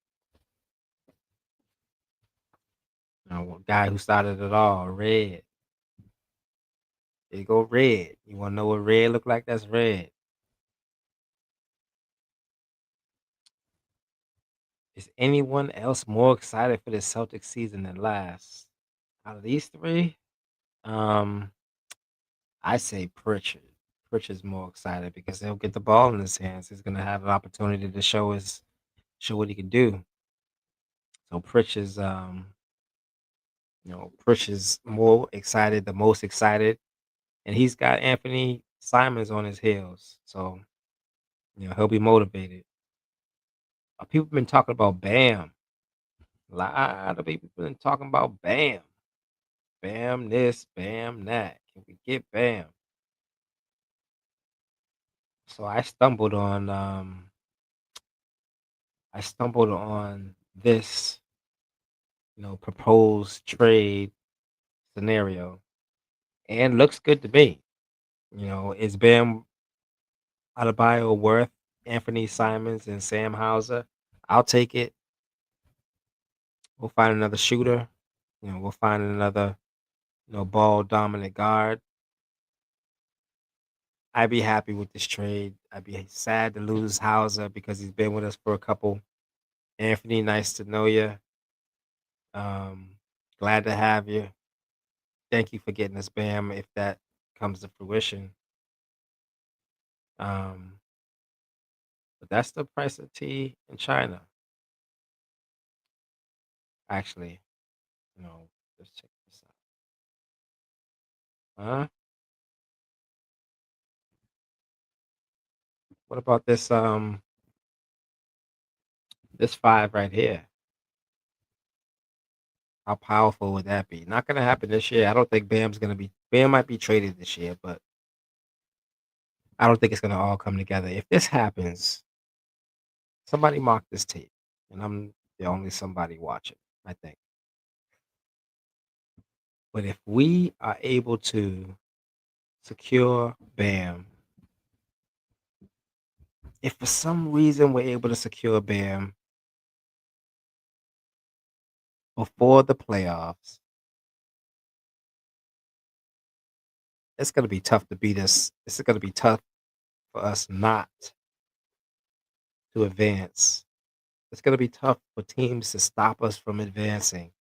A: guy who started it all, Red. There you go, Red. You want to know what red look like? That's red. Is anyone else more excited for this Celtics season than last? Out of these three, um, I say Pritchard. Pritchard's more excited because he'll get the ball in his hands. He's gonna have an opportunity to show what he can do. So Pritchard's more excited, the most excited, and he's got Anthony Simons on his heels. So he'll be motivated. People been talking about Bam. A lot of people been talking about Bam. Bam this, Bam that. Can we get Bam? So I stumbled on this, proposed trade scenario and looks good to me. Is Bam Adebayo worth Anthony Simons and Sam Hauser? I'll take it. We'll find another shooter. We'll find another, ball dominant guard. I'd be happy with this trade. I'd be sad to lose Hauser because he's been with us for a couple. Anthony, nice to know you. Um, Glad to have you. Thank you for getting us Bam if that comes to fruition. Um, but that's the price of tea in China. Actually, let's check this out. Huh? What about this five right here? How powerful would that be? Not gonna happen this year. I don't think Bam might be traded this year, but I don't think it's gonna all come together. If this happens, somebody mark this tape, and I'm the only somebody watching. I think. But if we are able to secure Bam, if for some reason we're able to secure Bam before the playoffs, it's going to be tough to beat us. It's going to be tough for us not to advance. It's going to be tough for teams to stop us from advancing.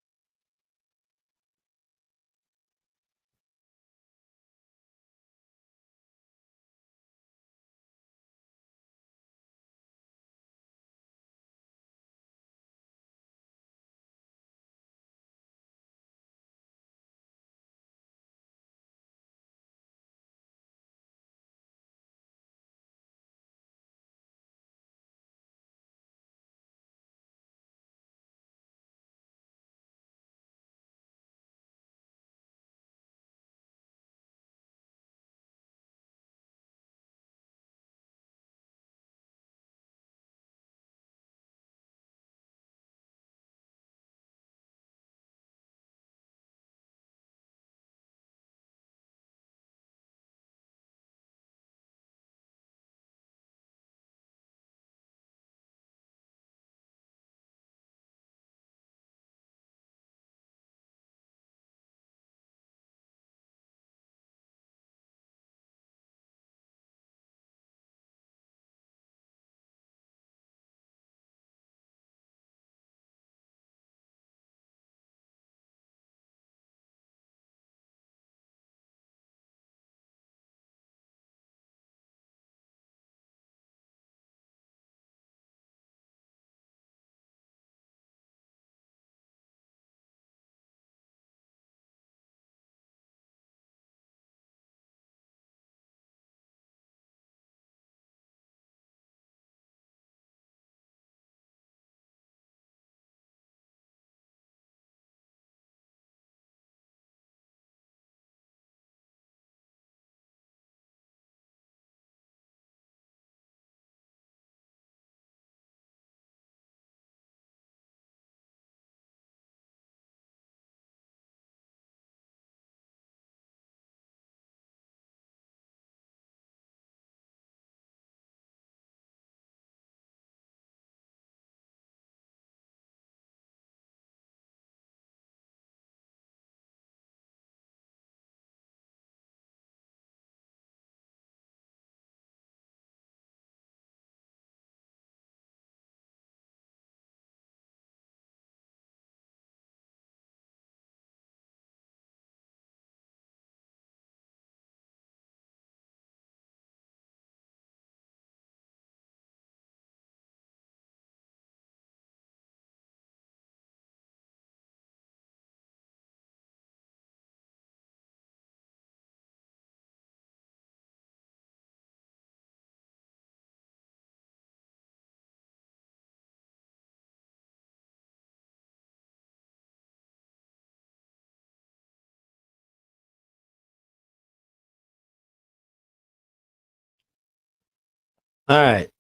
A: All right,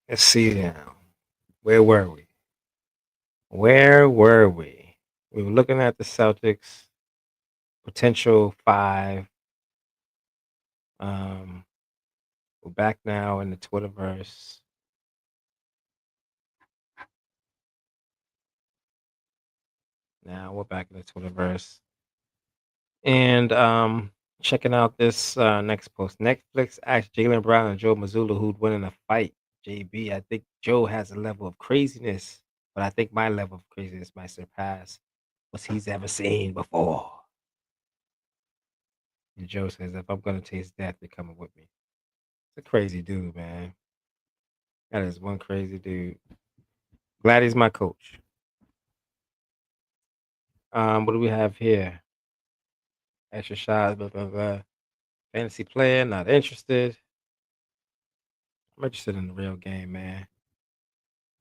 A: let's see now. Where were we? Where were we? We were looking at the Celtics potential 5. Um, we're back now in the Twitterverse. Now we're back in the Twitterverse. And checking out this next post. Netflix asked Jalen Brown and Joe Mazzulla who'd win in a fight. JB, I think Joe has a level of craziness, but I think my level of craziness might surpass what he's ever seen before. And Joe says, if I'm gonna taste death, you're coming with me. It's a crazy dude, man. That is one crazy dude. Glad he's my coach. What do we have here? Extra shots, blah blah blah. Fantasy player, not interested. I'm interested in the real game, man.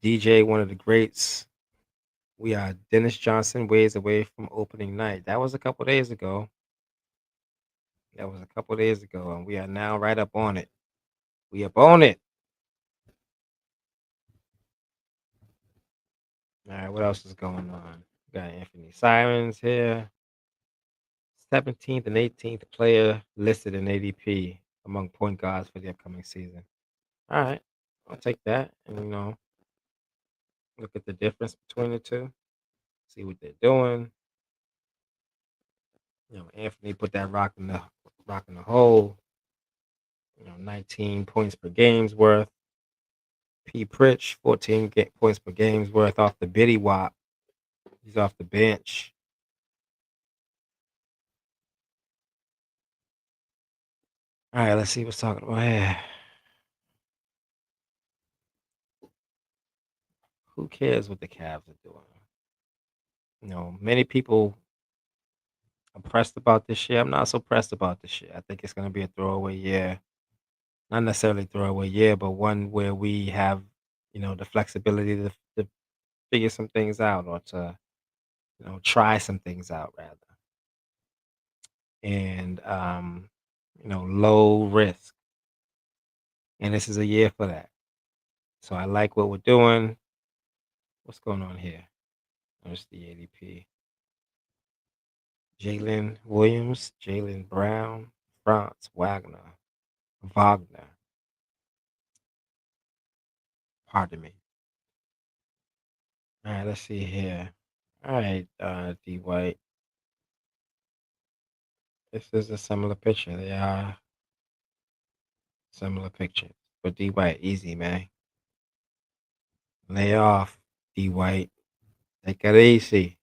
A: DJ, one of the greats. We are Dennis Johnson ways away from opening night. That was a couple days ago. That was a couple days ago, and we are now right up on it. We up on it. All right, what else is going on? We got Anthony Simons here. 17th and 18th player listed in ADP among point guards for the upcoming season. All right, I'll take that and look at the difference between the two, see what they're doing. Anthony put that rock in the hole. 19 points per game's worth. P. Pritch, 14 points per game's worth off the Biddy Wop. He's off the bench. All right, let's see what's talking about here. Who cares what the Cavs are doing? Many people are pressed about this year. I'm not so pressed about this year. I think it's going to be a throwaway year. Not necessarily throwaway year, but one where we have, the flexibility to figure some things out or to, try some things out rather. And, low risk. And this is a year for that. So I like what we're doing. What's going on here? There's the ADP. Jalen Williams, Jalen Brown, Franz Wagner. Pardon me. All right, let's see here. All right, D White. This is a similar picture. They are similar pictures. But D White, easy, man. Lay off, D White. Take it easy.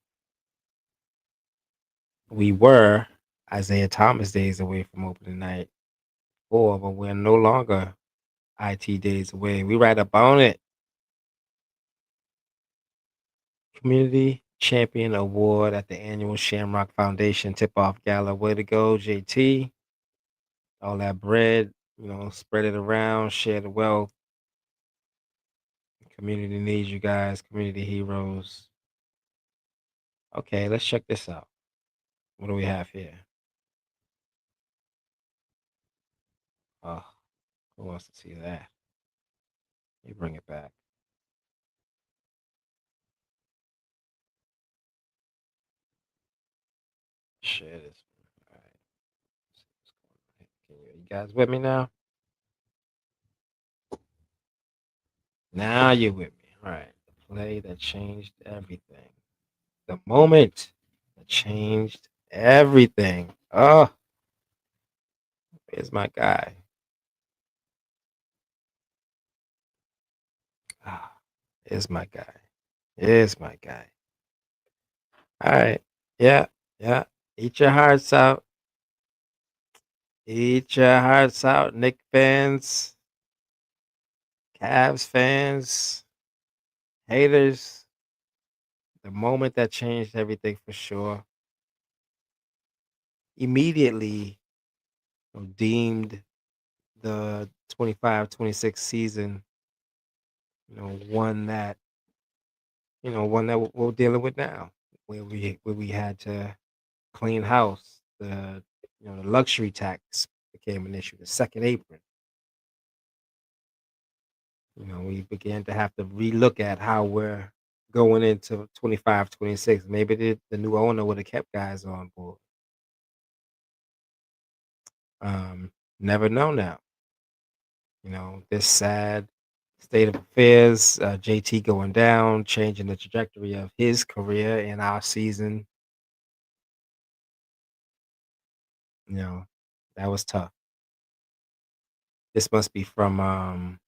A: We were Isaiah Thomas days away from opening night 4, but we're no longer IT days away. We right up on it. Community Champion Award at the annual Shamrock Foundation tip-off gala. Way to go, JT. All that bread, spread it around, share the wealth. Community needs you guys, community heroes. Okay, let's check this out. What do we have here? Oh, who wants to see that? You bring it back. Share this. All right. You guys with me now? Now you're with me. All right. The play that changed everything. The moment that changed everything. Oh, here's my guy. Ah, here's my guy. Here's my guy. All right. Yeah. Yeah. Eat your hearts out. Eat your hearts out, Knick fans, Cavs fans, haters. The moment that changed everything for sure. Immediately deemed the 25-26 season, one that, one that we're dealing with now, where we had to clean house. The luxury tax became an issue. The second apron. We began to have to relook at how we're going into 25-26. Maybe the new owner would have kept guys on board. Never know now. This sad state of affairs, JT going down, changing the trajectory of his career and our season. That was tough. This must be from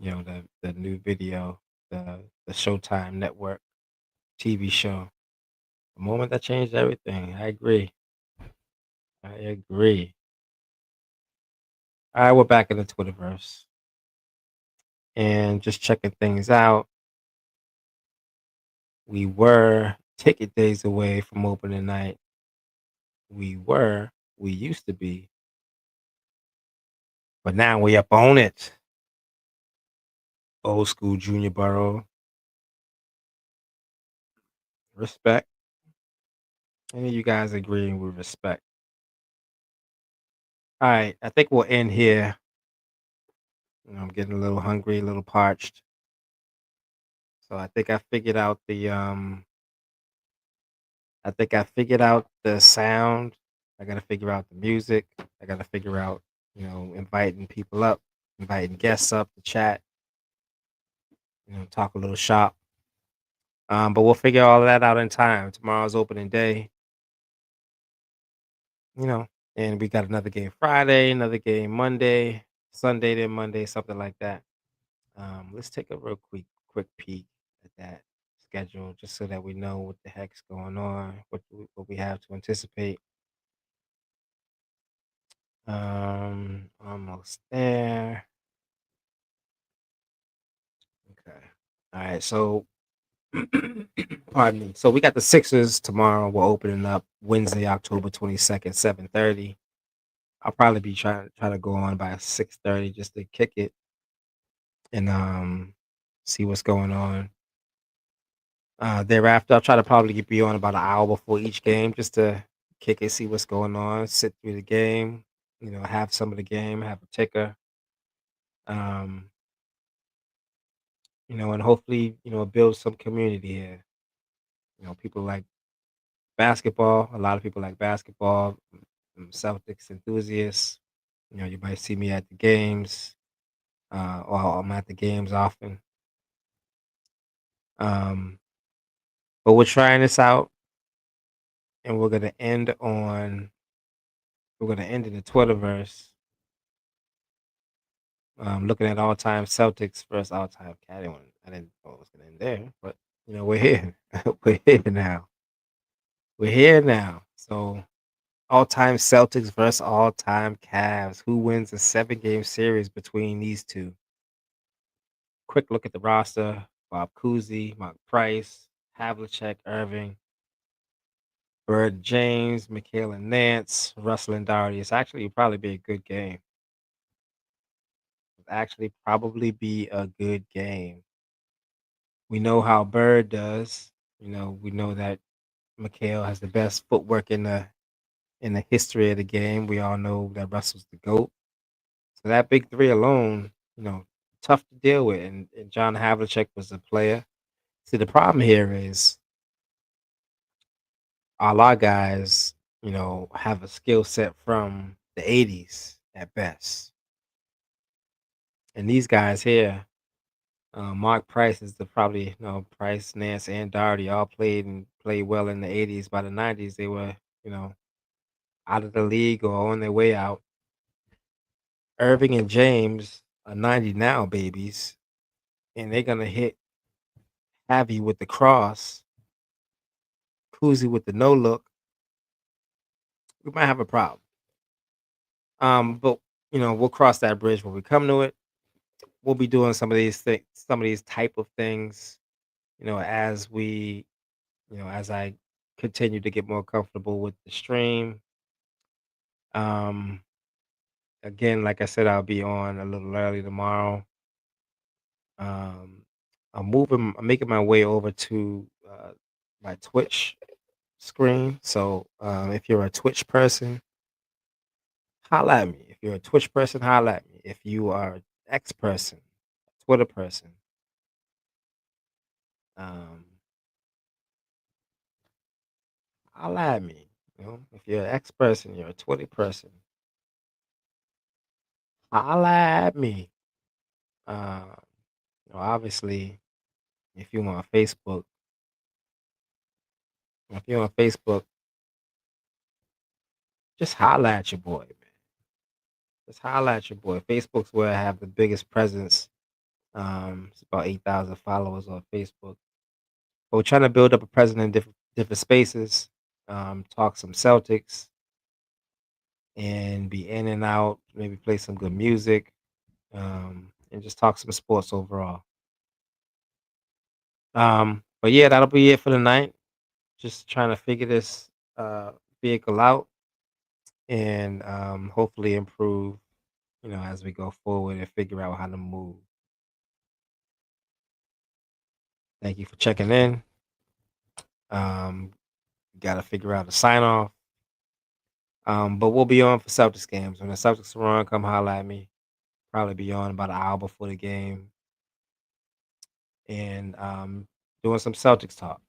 A: the new video, the Showtime Network TV show. The moment that changed everything. I agree. I agree. All right, we're back in the Twitterverse and just checking things out. We were ticket days away from opening night. We used to be, but now we up on it. Old school Junior Borough. Respect. Any of you guys agreeing with respect? All right, I think we'll end here. I'm getting a little hungry, a little parched. So I think I figured out I think I figured out the sound. I got to figure out the music. I got to figure out, inviting people up, inviting guests up to chat, talk a little shop. But we'll figure all that out in time. Tomorrow's opening day, you know, and we got another game Friday, another game Monday, Sunday, then Monday, something like that. Let's take a real quick peek at that schedule, just so that we know what the heck's going on, what we have to anticipate. Almost there. Okay. All right. So, pardon me. So we got the Sixers tomorrow. We're opening up Wednesday, October 22nd, 7:30. I'll probably be trying to go on by 6:30 just to kick it and see what's going on. Thereafter, I'll try to probably be on about an hour before each game just to kick it, see what's going on, sit through the game, have some of the game, have a ticker, um, and hopefully, build some community here. People like basketball. A lot of people like basketball. Celtics enthusiasts. You might see me at the games, or I'm at the games often. Um, but we're trying this out, and we're gonna end in the Twitterverse. Looking at all time Celtics versus all time Cat. I didn't know it was gonna end there, but we're here. We're here now. We're here now. So all time Celtics versus all time Cavs. Who wins a 7-game series between these two? Quick look at the roster: Bob Cousy, Mark Price, Havlicek, Irving, Bird, James, Michaela Nance, Russell and Doherty. It's actually probably be a good game. Actually probably be a good game. We know how Bird does. We know that Mikhail has the best footwork in the history of the game. We all know that Russell's the GOAT. So that big three alone, tough to deal with. And John Havlicek was a player. See, the problem here is all our guys, have a skill set from the 80s at best. And these guys here, Mark Price is the probably, Price, Nance, and Doherty all played well in the 80s. By the 90s, they were, out of the league or on their way out. Irving and James are 90 now, babies, and they're gonna hit heavy with the cross, Cousy with the no look. We might have a problem. But we'll cross that bridge when we come to it. We'll be doing some of these type of things, as as I continue to get more comfortable with the stream. Um, Again, like I said, I'll be on a little early tomorrow. Um, I'm making my way over to my Twitch screen. So if you're a Twitch person, holla at me. If you're a Twitch person, holla at me. If you are an X person, Twitter person, um, holla at me. If you're an X person, you're a Twitter person, holla at me. Uh, Obviously, if you on Facebook, if you're on Facebook, just holla at your boy, man. Just holla at your boy. Facebook's where I have the biggest presence. It's about 8,000 followers on Facebook. But we're trying to build up a presence in different spaces. Talk some Celtics and be in and out. Maybe play some good music. And just talk some sports overall. But yeah, that'll be it for the night. Just trying to figure this vehicle out and hopefully improve, as we go forward and figure out how to move. Thank you for checking in. Got to figure out a sign off. But we'll be on for Celtics games. When the Celtics are on, come holla at me. Probably be on about an hour before the game and doing some Celtics talk.